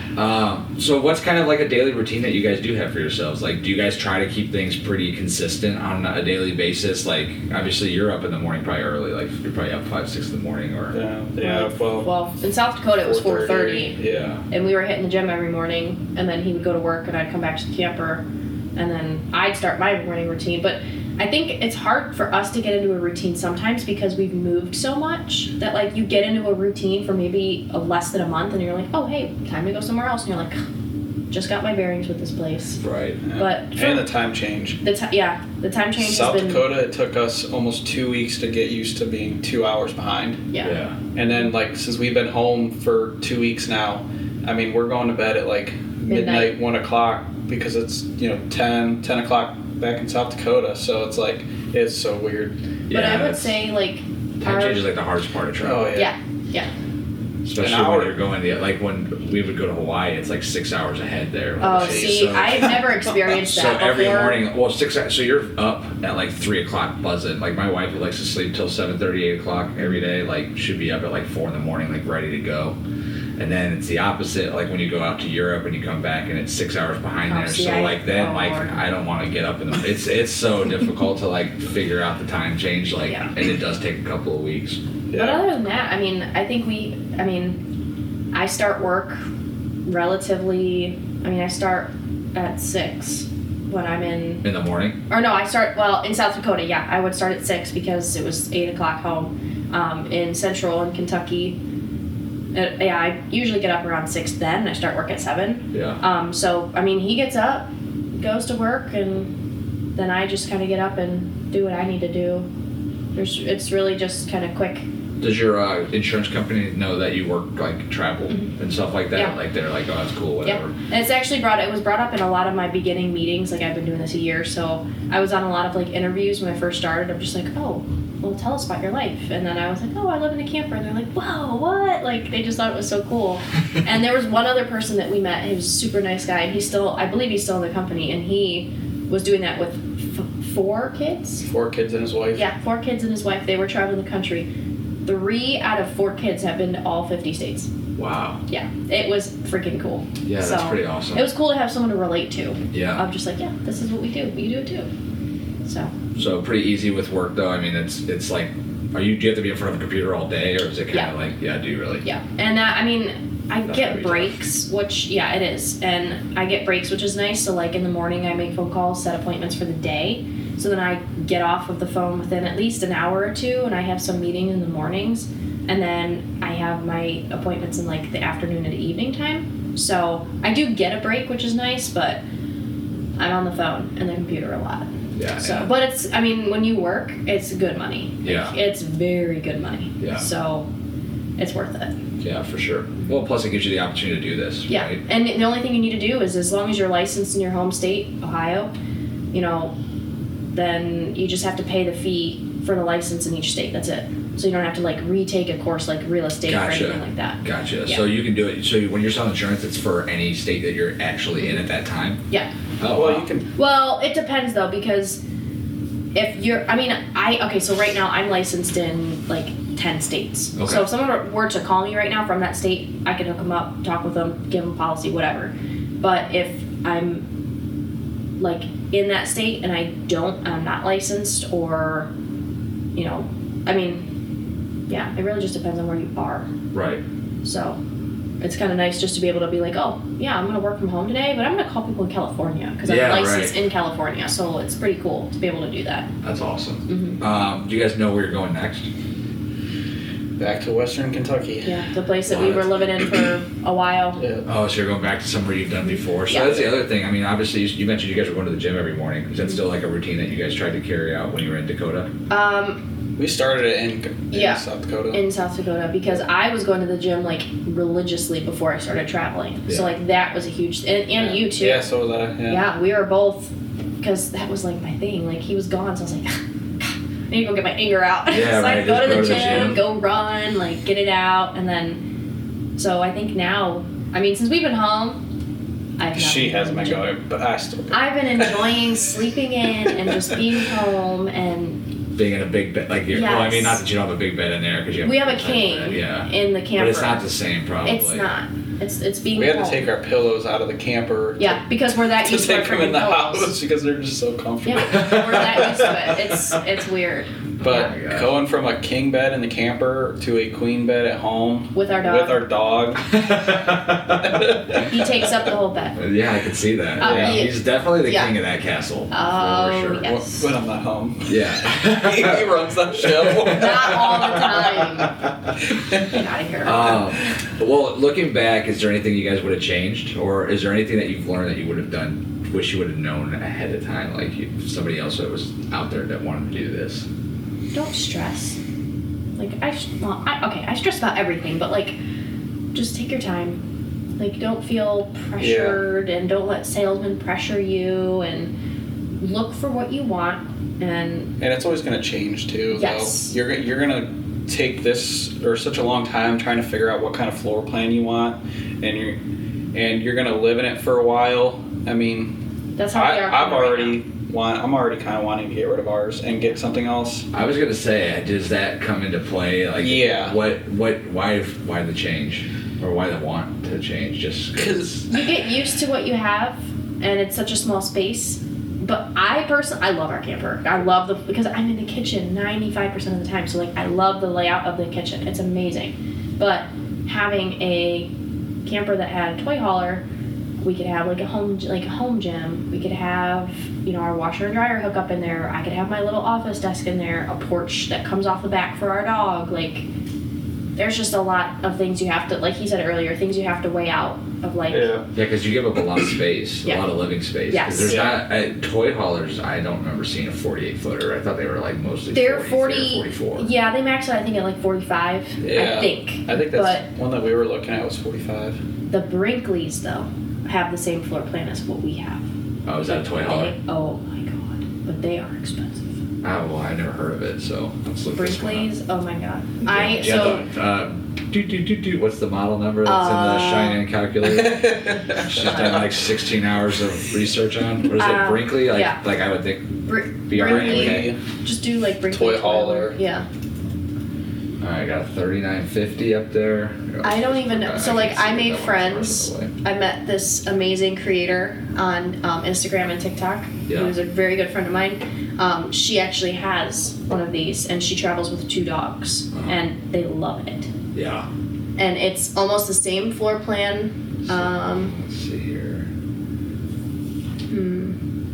So what's kind of like a daily routine that you guys do have for yourselves? Like, do you guys try to keep things pretty consistent on a daily basis? Like, obviously you're up in the morning probably early. Like, you're probably up 5, 6 in the morning or. Yeah. Well, in South Dakota it was 4:30. Yeah. And we were hitting the gym every morning, and then he would go to work, and I'd come back to the camper, and then I'd start my morning routine. But I think it's hard for us to get into a routine sometimes because we've moved so much that like you get into a routine for maybe less than a month, and you're like, oh hey, time to go somewhere else, and you're like, just got my bearings with this place. Right. Yeah. But And the time change. the time change South has been Dakota, it took us almost 2 weeks to get used to being 2 hours behind. yeah. And then like since we've been home for 2 weeks now, I mean we're going to bed at like midnight 1 o'clock because it's 10 o'clock back in South Dakota, so it's like it's so weird. But I would it's- say like Time change is like the hardest part of travel. Oh yeah. yeah. Especially An hour. when you're going like when we would go to Hawaii, it's like 6 hours ahead there. Oh, overseas. see, So- I've never experienced So that before. every morning, well, 6 hours. So you're up at like 3 o'clock buzzing. Like my wife who likes to sleep till 7:30, 8 o'clock every day. Like should be up at like 4 in the morning, like ready to go. And then it's the opposite. Like when you go out to Europe and you come back and it's 6 hours behind Oh, there. see, So like then like Lord. I don't want to get up in the. It's so difficult to like figure out the time change. Like Yeah. and it does take a couple of weeks. But other than that, I mean, I start work relatively, I start at 6 when I'm in, In the morning. or no, in South Dakota, yeah, I would start at 6 because it was 8 o'clock home. In Central in Kentucky, I usually get up around 6 then, and I start work at 7. Yeah. He gets up, goes to work, and then I just kind of get up and do what I need to do. It's really just kind of quick. Does your insurance company know that you work like travel and stuff like that? Yeah. Like they're like, oh, that's cool, whatever. Yeah, and it's actually it was brought up in a lot of my beginning meetings. Like I've been doing this a year, so I was on a lot of like interviews when I first started. I'm just like, oh, well, tell us about your life. And then I was like, oh, I live in a camper. And they're like, whoa, what? Like they just thought it was so cool. And there was one other person that we met. He was a super nice guy, and I believe he's still in the company, and he was doing that with 4 kids. 4 kids and his wife. Yeah, 4 kids and his wife. They were traveling the country. 3 out of 4 kids have been to all 50 states. Wow. Yeah, it was freaking cool. Yeah, that's So, pretty awesome. It was cool to have someone to relate to. Yeah. I'm just like, yeah, this is what we do. We do it too. So pretty easy with work though. I mean, it's like, do you have to be in front of a computer all day, or is it kind of like, do you really? yeah, and that I That's get gotta be breaks, which it is, and I get breaks, which is nice. So like in the morning, I make phone calls, set appointments for the day. So then I get off of the phone within at least an hour or 2, and I have some meeting in the mornings, and then I have my appointments in like the afternoon and the evening time. So I do get a break, which is nice, but I'm on the phone and the computer a lot. Yeah. So, yeah. but it's, when you work, it's good money. Yeah. It's very good money. Yeah. So it's worth it. Yeah, for sure. Well, plus it gives you the opportunity to do this. Yeah. Right? And the only thing you need to do is, as long as you're licensed in your home state, Ohio, then you just have to pay the fee for the license in each state. That's it. So you don't have to like retake a course like real estate or anything like that. Gotcha. Yeah. So you can do it. So when you're selling insurance, it's for any state that you're actually in at that time. Yeah. Oh, Well, wow. you can. Well, it depends though, because if you're, so right now I'm licensed in like 10 states. Okay. So if someone were to call me right now from that state, I could hook them up, talk with them, give them policy, whatever. But if I'm like in that state and I'm not licensed, or, it really just depends on where you are. Right. So it's kind of nice just to be able to be like, oh, yeah, I'm going to work from home today, but I'm going to call people in California because I'm licensed in California. So it's pretty cool to be able to do that. That's awesome. Mm-hmm. Do you guys know where you're going next? Back to Western Kentucky. Yeah, the place that we were living in for a while. Yeah. Oh, so you're going back to somewhere you've done before. So Yeah. that's the other thing. I mean, obviously, you mentioned you guys were going to the gym every morning. Is that still like a routine that you guys tried to carry out when you were in Dakota? We started it in South Dakota. In South Dakota, because I was going to the gym like religiously before I started traveling. Yeah. So like that was a huge, and you too. Yeah, so was I. Yeah. Yeah, we were both, because that was like my thing. Like he was gone, so I was like, I need to go get my anger out. Yeah, so right, I'd go just to the go to the gym, gym. go run, like get it out, and then. So I think now, since we've been home, She hasn't been going, but I still go. I've been enjoying sleeping in and just being home, and Being in a big bed, like well, I mean, not that you don't have a big bed in there because you have. we have a full-size king bed, yeah. in the camper. But it's not the same, probably. It's not. It's being. We had to home. take our pillows out of the camper. Yeah, because we're that To used to take them in the pillows. house because they're just so comfortable. Yeah, we're that used to it. It's weird. But Oh my gosh. going from a king bed in the camper to a queen bed at home With our dog. He takes up the whole bed. Yeah, I can see that. Oh, yeah. he- He's definitely the yeah. king of that castle. Oh, for sure. yes. when I'm not home. Yeah. he runs that show. Not all the time. Get out of here. Well, looking back, is there anything you guys would have changed, or is there anything that you've learned that you would have done, wish you would have known ahead of time, like somebody else that was out there that wanted to do this? Don't stress. Like I stress about everything, but like, just take your time. Like, don't feel pressured, and don't let salesmen pressure you, and look for what you want. And And it's always going to change too. Yes. Though. You're gonna take this or such a long time trying to figure out what kind of floor plan you want, and you're gonna live in it for a while. I mean, That's how we are. I'm already kind of wanting to get rid of ours and get something else. I was gonna say, does that come into play? Like, Yeah. why the change, or why the want to change? Just because You get used to what you have, and it's such a small space. But I personally, I love our camper. I love because I'm in the kitchen 95% of the time. So like, I love the layout of the kitchen. It's amazing. But having a camper that had a toy hauler, we could have like a home gym. We could have, you know, our washer and dryer hook up in there. I could have my little office desk in there, a porch that comes off the back for our dog. Like, there's just a lot of things you have to, like he said earlier, things you have to weigh out of like. Yeah. because you give up a lot of space, Yeah. a lot of living space. 'Cause Yes. there's Yeah. not toy haulers. I don't remember seeing a 48 footer. I thought they were like mostly They're 40, 44. Yeah, they max out I think at like 45. Yeah. I think. I think that's But one that we were looking at was 45. the Brinkleys though have the same floor plan as what we have. Oh, is that a toy hauler? Oh my god, but they are expensive. Oh, well, I never heard of it, so let's look this one up. Brinkleys, oh my god. What's the model number that's in the Cheyenne calculator? She's Shut done up. like 16 hours of research on. What is it, Brinkley? Like, yeah. like I would think. Brinkley, Okay. just do like Brinkley Toy hauler. Yeah. All right, I got a 3950 up there. I don't even know. So like, I made friends. I I met this amazing creator on Instagram and TikTok. Yeah. Who's a very good friend of mine. She actually has one of these, and she travels with 2 dogs, and they love it. Yeah. And it's almost the same floor plan. Let's see here.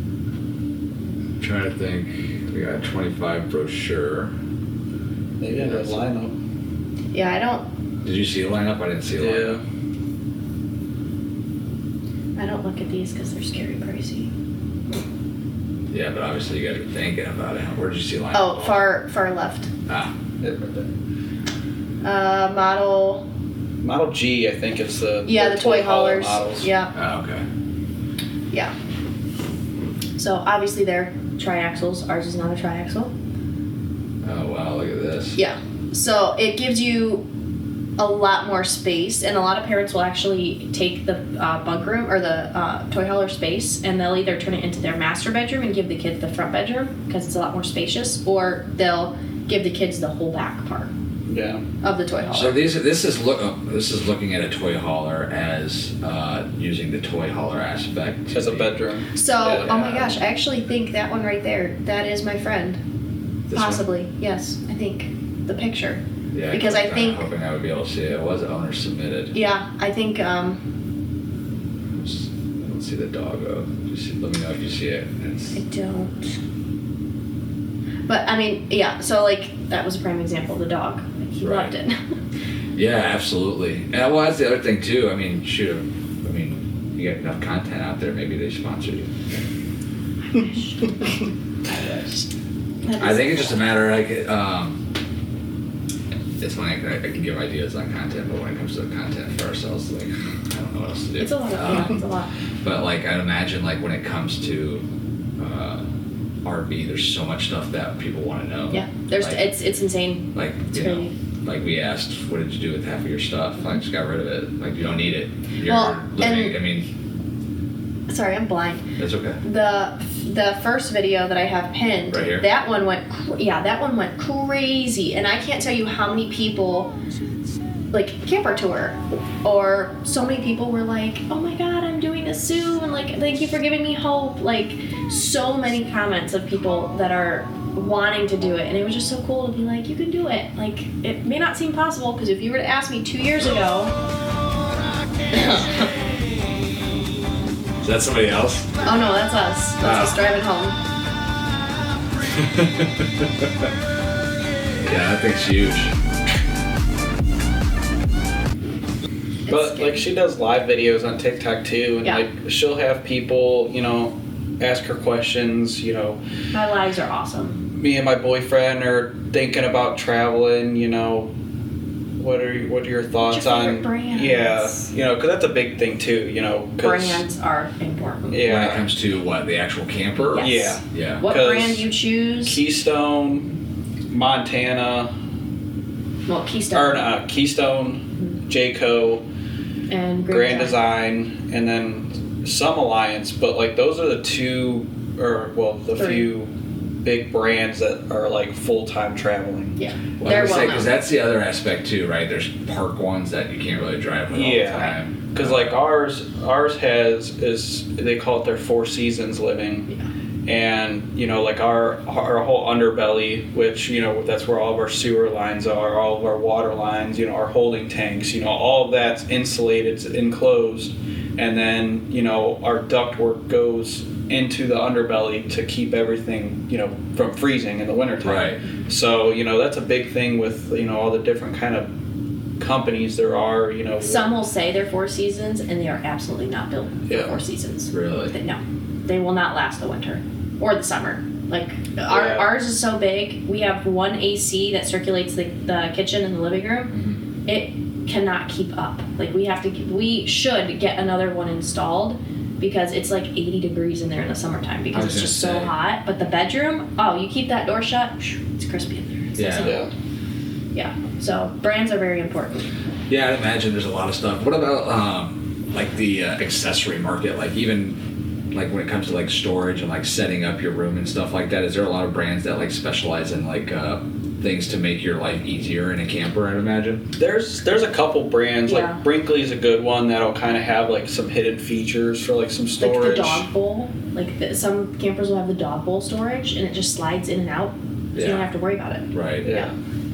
I'm trying to think. We got a 25 brochure. Maybe in a lineup. Yeah, I don't. Did you see a lineup? I didn't see a lineup. Yeah. I don't look at these because they're scary pricey. Yeah, but obviously you guys are thinking about it. Where did you see a lineup? Oh, far left. Ah. Model G, I think it's the Yeah, the toy hauler haulers. models. Yeah, Oh, okay. yeah. So obviously they're triaxles. Ours is not a triaxle. Oh, wow, look at this. Yeah. So it gives you a lot more space, and a lot of parents will actually take the bunk room or the toy hauler space, and they'll either turn it into their master bedroom and give the kids the front bedroom because it's a lot more spacious, or they'll give the kids the whole back part Yeah. of the toy hauler. So this is looking at a toy hauler as using the toy hauler aspect As a bedroom. So, Yeah. oh my gosh, I actually think that one right there, that is my friend. This one? Possibly, yes. I think the picture. Yeah, because I I'm think- hoping I would be able to see it. It was owner submitted. Yeah, I think. I don't see the doggo. Let me know if you see it. I don't. But I mean, yeah. So like, that was a prime example of the dog. He Right. loved it. Yeah, absolutely. And well, that's the other thing too. I mean, shoot. I mean, you got enough content out there. Maybe they sponsor you. I think it's just a matter like it's funny. I can give ideas on content, but when it comes to content for ourselves, like I don't know what else to do. It's a lot. Yeah, it's a lot. But like I'd imagine, like when it comes to RV, there's so much stuff that people want to know. Yeah, there's. Like- It's insane. Like It's you know, crazy. like we asked, what did you do with half of your stuff? I just got rid of it. Like you don't need it. You're Well, living. and- I mean, Sorry, I'm blind. that's okay. The first video that I have pinned, Right here? that one went crazy, and I can't tell you how many people, like camper tour, or so many people were like, oh my god, I'm doing this soon, like thank you for giving me hope, like so many comments of people that are wanting to do it, and it was just so cool to be like, you can do it. Like it may not seem possible because if you were to ask me 2 years ago. Is that somebody else? Oh no, that's us. That's us driving home. Yeah, that thing's huge. But like she does live videos on TikTok too, and Yeah. like she'll have people, you know, ask her questions. You know, My lives are awesome. me and my boyfriend are thinking about traveling. You know, what are your thoughts your on? favorite brands? Yeah, you know, because that's a big thing too. You know, 'cause- Brands are important. When it Yeah, comes to what, the actual camper? Yes. Yeah. What 'Cause brand you choose? Keystone, Montana. Well, Keystone Keystone, Jayco, and Grand Design, and then some Alliance. But like those are the two, or well, the Three. few big brands that are like full-time traveling. Yeah, Well, they're I was well say because known. that's the other aspect too, right? There's park ones that you can't really drive with all the Yeah, time. because like ours is they call it their Four Seasons living, and you know like our whole underbelly, which you know that's where all of our sewer lines are, all of our water lines, you know, our holding tanks, you know, all of that's insulated, it's enclosed, and then you know our ductwork goes into the underbelly to keep everything, you know, from freezing in the wintertime. Right. So, you know, that's a big thing with, you know, all the different kind of companies there are, you know. Some will say they're Four Seasons, and they are absolutely not built for Yeah. Four Seasons. Really? No, they will not last the winter or the summer. Like Yeah. ours is so big. We have one AC that circulates the kitchen and the living room. It cannot keep up. Like we should get another one installed because it's like 80 degrees in there in the summertime because I was it's just gonna so say. hot. But the bedroom, oh, you keep that door shut, it's crispy in there. It's Yeah. nice and Yeah. cold. Yeah. So brands are very important. Yeah, I'd imagine there's a lot of stuff. What about like the accessory market? Like even like when it comes to like storage and like setting up your room and stuff like that, is there a lot of brands that like specialize in like things to make your life easier in a camper, I'd imagine? There's a couple brands, Yeah. like Brinkley's a good one that'll kind of have like some hidden features for like some storage. Like the dog bowl. Like some campers will have the dog bowl storage, and it just slides in and out. So you don't Yeah. have to worry about it. Right. Yeah.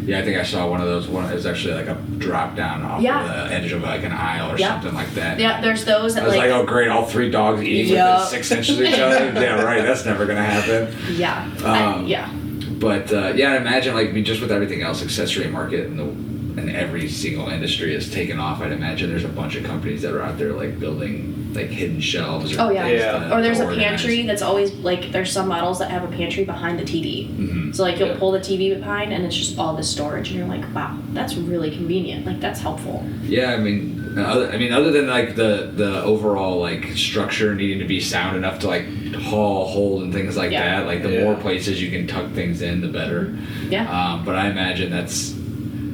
Yeah, I think I saw one of those. One is actually like a drop down off Yeah. the edge of like an aisle or Yeah. something like that. Yeah, there's those I that was like, like, oh great, all three dogs eating Yup. within 6 inches of each other. Yeah, right. That's never gonna happen. yeah, yeah. But yeah, I imagine like I mean, just with everything else, accessory market and every single industry has taken off. I'd imagine there's a bunch of companies that are out there like building like hidden shelves. Or Oh yeah. things Yeah. to Or there's a organize. pantry that's always like there's some models that have a pantry behind the TV. Mhm. So like you'll Yeah. pull the TV behind and it's just all this storage and you're like, wow, that's really convenient. Like that's helpful. Yeah, I mean, other than like the overall like structure needing to be sound enough to like hold and things like Yeah. that, like the Yeah. more places you can tuck things in, the better. Yeah. But I imagine that's.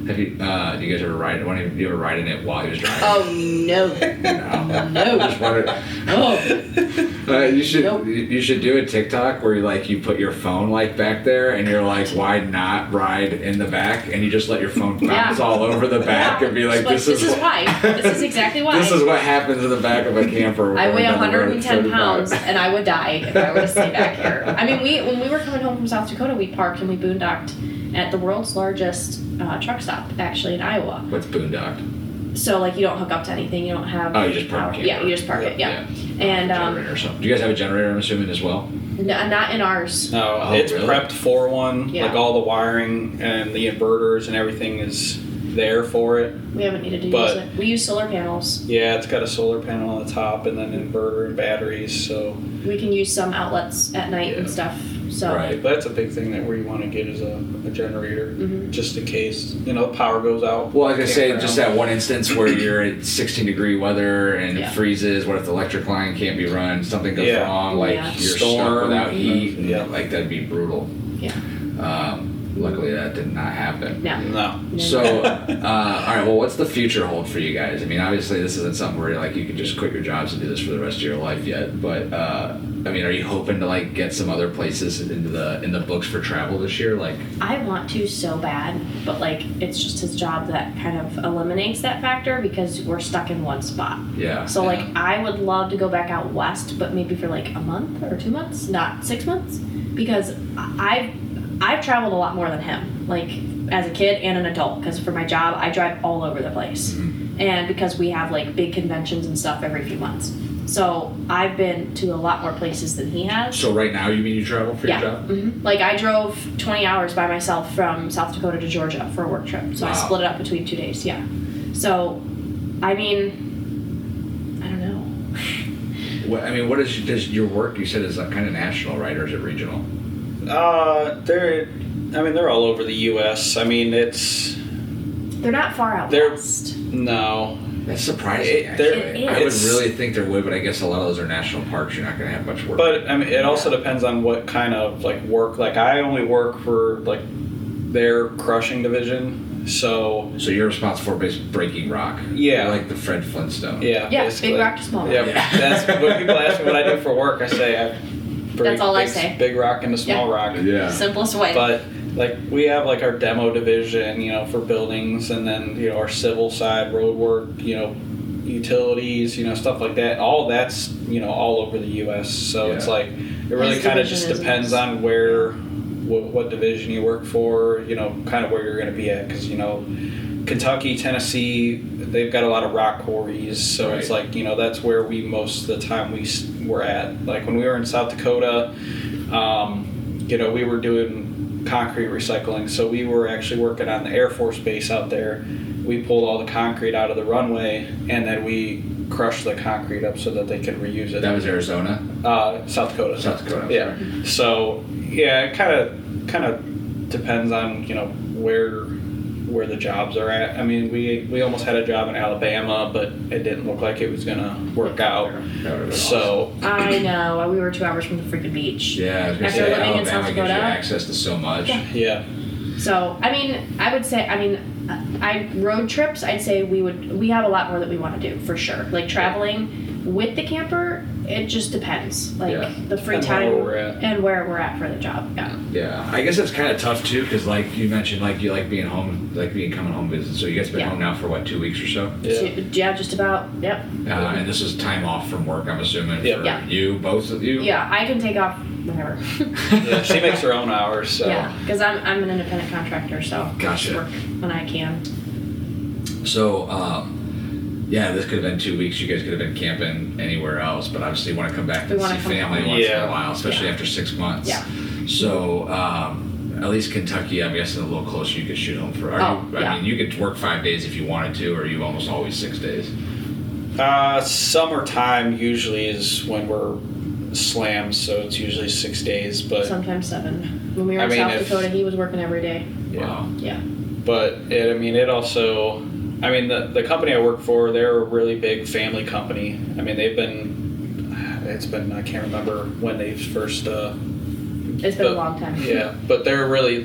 Have you? Do you guys ever ride? Do you ever ride in it while you're driving? Oh no. No. No. I just wondered. Oh. You should Nope. you should do a TikTok where you put your phone like back there and you're like, why not ride in the back, and you just let your phone bounce Yeah. all over the back and be like, This is why. This is exactly why. This is what happens in the back of a camper. I weigh going down the road at 110 35. pounds and I would die if I were to stay back here. I mean, when we were coming home from South Dakota, we parked and we boondocked at the world's largest truck stop, actually in Iowa. What's boondocked? So like you don't hook up to anything, you don't have. Oh, you just park the Yeah, camper. you just park it. Yeah. Yeah. And Generator or something. Do you guys have a generator? I'm assuming as well. not in ours. No, Oh, it's really? prepped for one. Yeah. Like all the wiring and the inverters and everything is there for it. We haven't needed to But- use it. We use solar panels. Yeah, it's got a solar panel on the top and then inverter and batteries. So, We can use some outlets at night and Yeah. stuff. So Right. but that's a big thing that we want to get is a generator, Mhm. just in case power goes out. Well, I was gonna say Campground. just that one instance where you're at 16-degree weather and Yeah. it freezes. What if the electric line can't be run? Something goes Yeah. wrong. Like Yeah. you're Storm. stuck without heat. And, Yeah. like that'd be brutal. yeah. Luckily, that did not happen. No. No. So, all right. Well, what's the future hold for you guys? I mean, obviously, this isn't something where like you can just quit your jobs and do this for the rest of your life yet. But I mean, are you hoping to like get some other places in the books for travel this year? Like, I want to so bad, but like it's just his job that kind of eliminates that factor because we're stuck in one spot. yeah. So yeah. like I would love to go back out west, but maybe for like a month or 2 months, not 6 months, because I've traveled a lot more than him, like as a kid and an adult. Because for my job, I drive all over the place, and because we have like big conventions and stuff every few months, so I've been to a lot more places than he has. So right now, you mean you travel for Yeah. your job? Like I drove 20 hours by myself from South Dakota to Georgia for a work trip. So I Wow. split it up between 2 days. Yeah. So, I mean, I don't know. What does your work? You said is kind of national, right, or is it regional? They're all over the U.S. I mean, it's They're not far out They're- west. no. That's surprising. It- there- Actually, I would it's- really think there would, but I guess a lot of those are national parks. You're not going to have much work. But I mean, it also depends on what kind of like work. Like I only work for like their crushing division, So So you're responsible for basically breaking rock. Yeah. You're like the Fred Flintstone. yeah, Yeah, basically. big rock to small rock. Yeah, Yeah. that's when people ask me what I do for work. I say I break That's all I big, say. big rock into small Yeah. rock. Yeah. Simplest way. But like we have like our demo division, you know, for buildings, and then you know our civil side, road work, you know, utilities, you know, stuff like that. All that's you know all over the U.S. So it's Yeah. like it really His kind of division just is depends nice. on where what division you work for, you know, kind of where you're going to be at, because you know Kentucky, Tennessee, they've got a lot of rock quarries, so it's Right. like you know that's where we most of the time were at. Like when we were in South Dakota, you know, we were doing concrete recycling, so we were actually working on the Air Force Base out there. We pulled all the concrete out of the runway, and then we crushed the concrete up so that they could reuse it. That was Arizona. South Dakota. South Dakota. I'm Yeah. sorry. So yeah, it kind of depends on you know where the jobs are at. I mean, we almost had a job in Alabama, but it didn't look like it was gonna work out. That would've been So I know. We were 2 hours from the freaking beach. awesome. Yeah, I was gonna After say living in Alabama South gives you Dakota. access to so much. Yeah. yeah, So, I mean, I would say, road trips, I'd say we have a lot more that we want to do, for sure. Like traveling with the camper, it just depends. Like Yeah. the free And time where we're at. and where we're at for the job. Yeah. Yeah, I guess it's kind of tough too, because like you mentioned, like you like being home, like being coming home visit. So you guys been Yeah. home now for what, 2 weeks or so? yeah. Yeah, just about. Yep. And this is time off from work, I'm assuming, Yeah. for Yeah. you, both of you. Yeah, I can take off whenever. Yeah, she makes her own hours. So Yeah, because I'm an independent contractor, so I Gotcha. just work when I can. So, yeah, this could have been 2 weeks. You guys could have been camping anywhere else, but obviously you want to come back We and see wanna come family home. once in Yeah. a while, especially Yeah. after 6 months. Yeah. So, at least Kentucky, I'm guessing a little closer. You could shoot home for. Oh, I yeah. mean, you could work 5 days if you wanted to, or are you almost always 6 days? summertime usually is when we're slammed, so it's usually 6 days. But Sometimes 7. When we were I in mean, South if- Dakota, he was working every day. yeah. Wow. Yeah. But it also, I mean, the company I work for, they're a really big family company. I mean, it's been, I can't remember when they first, It's been a but- long time. yeah, but they're a really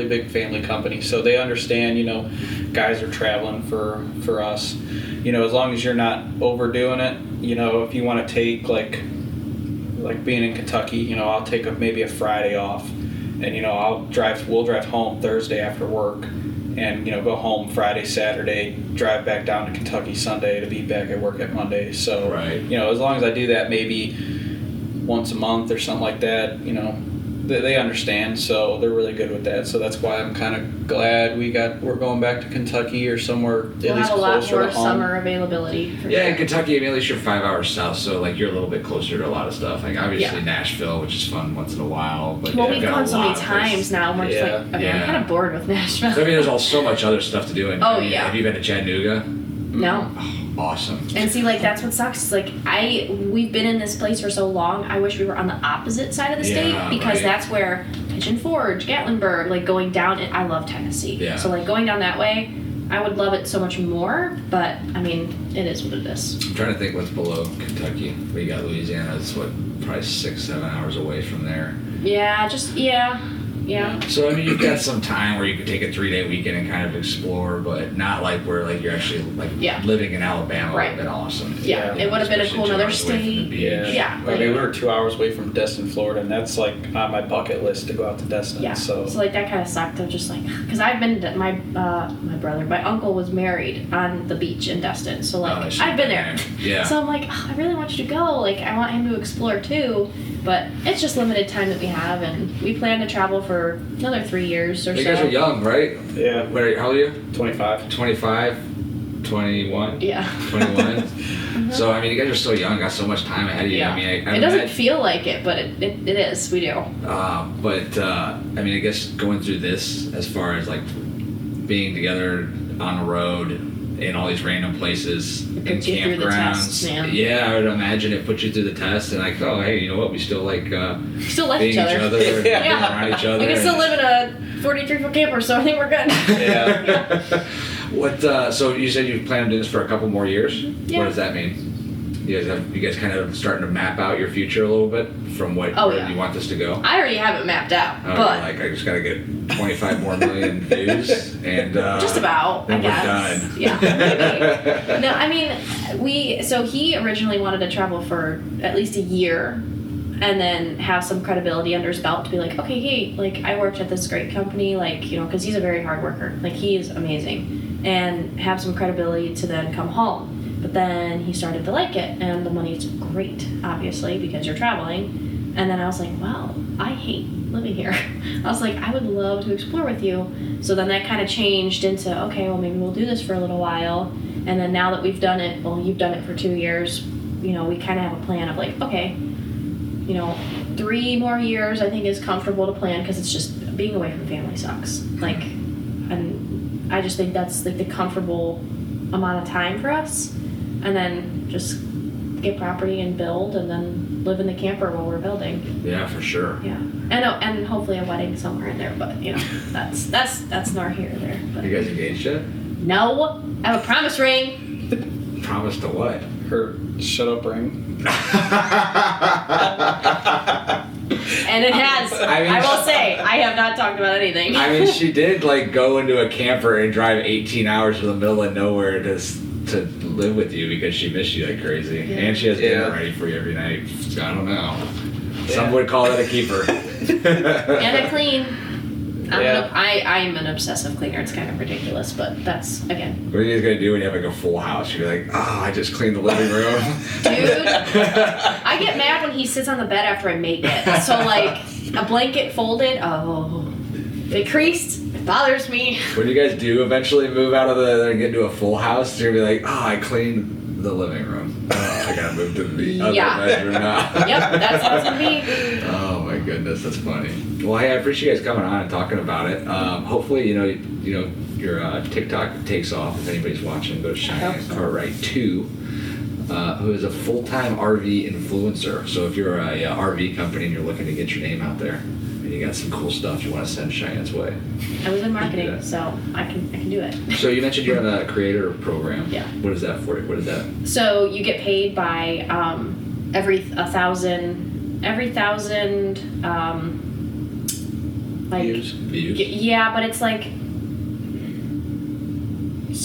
big family company. So they understand, you know, guys are traveling for us. You know, as long as you're not overdoing it, you know, if you want to take like being in Kentucky, you know, I'll take maybe a Friday off, and you know, we'll drive home Thursday after work, and you know, go home Friday, Saturday, drive back down to Kentucky Sunday to be back at work at Monday. So Right. you know, as long as I do that maybe once a month or something like that, you know, they understand, so they're really good with that. So that's why I'm kind of glad we're going back to Kentucky or somewhere at We'll least have a lot closer more to home. summer availability. For Yeah, sure. in Kentucky, I mean, at least you're 5 hours south, so like you're a little bit closer to a lot of stuff. Like obviously Yeah. Nashville, which is fun once in a while. But Well, yeah, we've got a gone so many lot of places. times now, and we're just Yeah. like, okay, Yeah. I'm kind of bored with Nashville. So, I mean, there's all so much other stuff to do. And, Oh, I mean, yeah. Have you been to Chattanooga? No. Awesome. And see, like that's what sucks. It's like we've been in this place for so long. I wish we were on the opposite side of the state, Yeah, because right. that's where Pigeon Forge, Gatlinburg, like going down. I love Tennessee. Yeah. So like going down that way, I would love it so much more. But I mean, it is what it is. I'm trying to think what's below Kentucky. We got Louisiana. It's what, probably 6-7 hours away from there. Yeah. Yeah. So I mean, you've got some time where you could take a 3-day weekend and kind of explore, but not like where like you're actually like Yeah. living in Alabama would Right. have been awesome. Yeah. Yeah. It would have been a Especially cool 2 another hours away from the state. beach. Yeah. I mean, we were 2 hours away from Destin, Florida, and that's like on my bucket list to go out to Destin. Yeah. So like that kind of sucked. I'm just like, because I've been to my uncle was married on the beach in Destin, so like Oh, I've been there. Yeah. So I'm like, oh, I really want you to go. Like I want him to explore too, but it's just limited time that we have, and we plan to travel for another 3 years or You so. guys are young, right? yeah, How old are you? 25. 25, 21, Yeah. 21. So I mean, you guys are so young, got so much time ahead of you. Yeah. I mean, I It doesn't imagine- feel like it, but it is. We do. But I mean, I guess going through this, as far as like being together on the road in all these random places, in puts you through the tests, campgrounds, man. yeah, I would imagine it puts you through the test, and like, oh, hey, you know what? We still like Still like being each other. and being Yeah. around each other. We can still and- live in a 43-foot camper, so I think we're good. Yeah. What? So you said you plan to do this for a couple more years. Yeah. What does that mean? You guys kind of starting to map out your future a little bit from where yeah. you want this to go? I already have it mapped out, Oh, but you're like, I just gotta get 25 more million views, and just about, I then we're guess. done. Yeah, maybe. No, I mean, so he originally wanted to travel for at least a year and then have some credibility under his belt to be like, okay, hey, like, I worked at this great company, like, you know, because he's a very hard worker. Like, he is amazing. And have some credibility to then come home. But then he started to like it, and the money's great, obviously, because you're traveling. And then I was like, well, I hate living here. I was like, I would love to explore with you. So then that kind of changed into, okay, well, maybe we'll do this for a little while. And then now that we've done it, well, you've done it for 2 years, you know, we kind of have a plan of like, okay, you know, 3 more years I think is comfortable to plan, because it's just being away from family sucks. Like, and I just think that's like the comfortable amount of time for us. And then just get property and build, and then live in the camper while we're building. Yeah, for sure. Yeah, and hopefully a wedding somewhere in there. But you know, that's nor here nor there. But You guys engaged yet? no, I have a promise ring. Promise to what? Her shut up ring. And it has. I mean- I will say, I have not talked about anything. I mean, she did like go into a camper and drive 18 hours to the middle of nowhere to live with you because she missed you like crazy, Yeah. and she has dinner Yeah. ready for you every night. I don't know. Yeah. Some would call it a keeper. And I clean. Yeah. I'm an obsessive cleaner. It's kind of ridiculous, but that's, again, What are you guys gonna do when you have like a full house? You're like, oh, I just cleaned the living room. dude. I get mad when he sits on the bed after I make it. So like a blanket folded, oh, it creased. It bothers me. When you guys do eventually move out of and get into a full house, you're gonna be like, oh, I cleaned the living room. Oh, I gotta move to the other Yeah. bedroom now. Yep, that's how it's gonna be. Oh my goodness, that's funny. Well, hey, I appreciate you guys coming on and talking about it. Hopefully, you know your TikTok takes off. If anybody's watching, go to Cheyenne so. Cartwright 2, who is a full-time RV influencer. So if you're a RV company and you're looking to get your name out there, and you got some cool stuff you want to send Cheyenne's way. I was in marketing, Yeah. so I can do it. So you mentioned you're on a creator program. Yeah. What is that for? What is that? So you get paid by every 1,000 like Views. Views? yeah, but it's like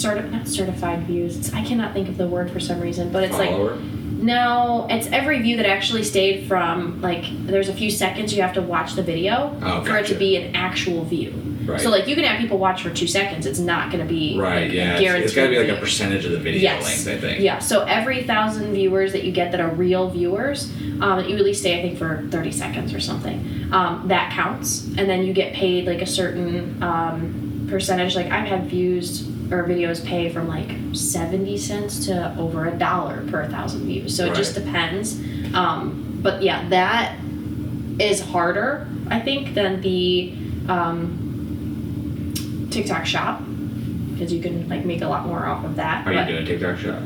not certified views. I cannot think of the word for some reason, but it's Follower? no, it's every view that actually stayed from, like, there's a few seconds you have to watch the video Oh, for it to gotcha. be an actual view. Right. So like you can have people watch for 2 seconds. It's not going to be Right, like, yeah. guaranteed. It's got to be like a view. percentage of the video Yes. length, I think. Yeah, so every 1,000 viewers that you get that are real viewers, you at least stay, I think, for 30 seconds or something. That counts, and then you get paid like a certain percentage. Like I've had views or videos pay from like 70 cents to over $1 per 1,000 views. So it just Right. depends. But yeah, that is harder, I think, than the TikTok shop, because you can like make a lot more off of that. Are but you doing TikTok shop?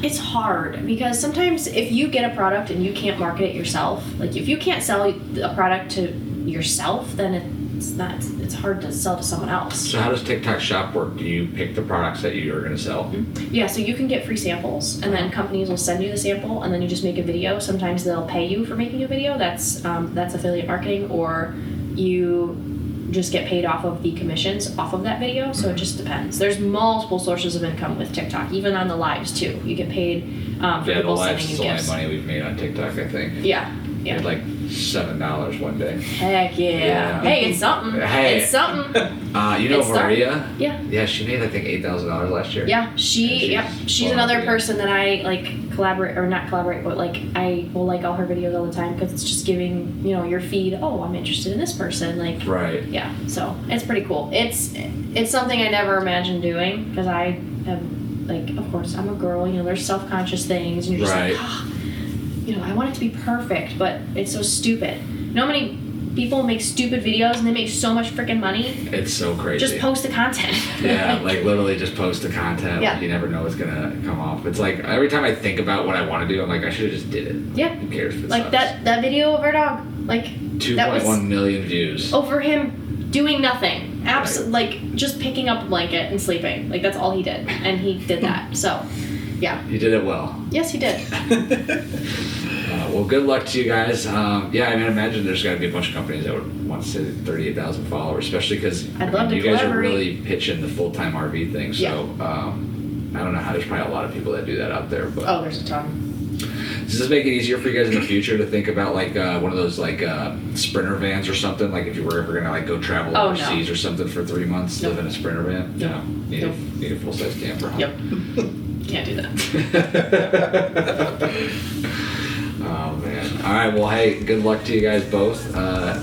it's hard because sometimes if you get a product and you can't market it yourself, like if you can't sell a product to yourself, then it's hard to sell to someone else. So how does TikTok shop work? Do you pick the products that you are going to sell? Yeah, so you can get free samples, and then companies will send you the sample, and then you just make a video. Sometimes they'll pay you for making a video. That's affiliate marketing, or you just get paid off of the commissions off of that video. So it just depends. There's multiple sources of income with TikTok, even on the lives too. You get paid for Yeah, the people lives sending is you the only gifts. money we've made on TikTok, I think. Yeah, We yeah. had like $7 one day. Heck yeah. Yeah. Hey, it's something. Hey. It's something. You know It's starting. Maria? Yeah. Yeah, she made I think $8,000 last year. Yeah, And she's blowing another up person that I like collaborate, or not collaborate, but like I will like all her videos all the time because it's just giving, you know, your feed, oh, I'm interested in this person, like Right. yeah, so it's pretty cool. It's something I never imagined doing because I am like, of course I'm a girl, you know, there's self-conscious things and you're just Right. like, oh, you know, I want it to be perfect, but it's so stupid. You know how many people make stupid videos and they make so much freaking money? It's so crazy. Just post the content. Yeah, like literally just post the content. Yeah. You never know what's gonna come off. It's like every time I think about what I want to do, I'm like, I should have just did it. Yeah. Who cares if it Like sucks? that video of our dog, like that was 2.1 million views. over him doing nothing, Right. like just picking up a blanket and sleeping. Like that's all he did, and he did that. So Yeah. You did it well. Yes, he did. Well, good luck to you guys. Yeah, I mean, I imagine there's got to be a bunch of companies that would want to say 38,000 followers, especially because I'd love to you guys are collaborate. really pitching the full-time RV thing. So Yeah. I don't know how. There's probably a lot of people that do that out there. But Oh, there's a ton. does this make it easier for you guys in the future to think about like one of those like Sprinter vans or something? Like if you were ever gonna like go travel Oh, no. overseas or something for 3 months, No. live in a Sprinter van? No. Need, No. need a full-size camper. Huh? Yep. Can't do that. Oh man. All right. Well, hey, good luck to you guys both.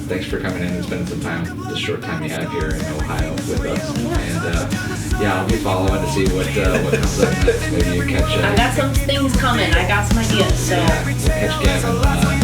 Thanks for coming in and spending some time, the short time you have here in Ohio with us. And yeah, I'll be following to see what comes up next. Maybe you catch I got some things coming. I got some ideas. So catch Gavin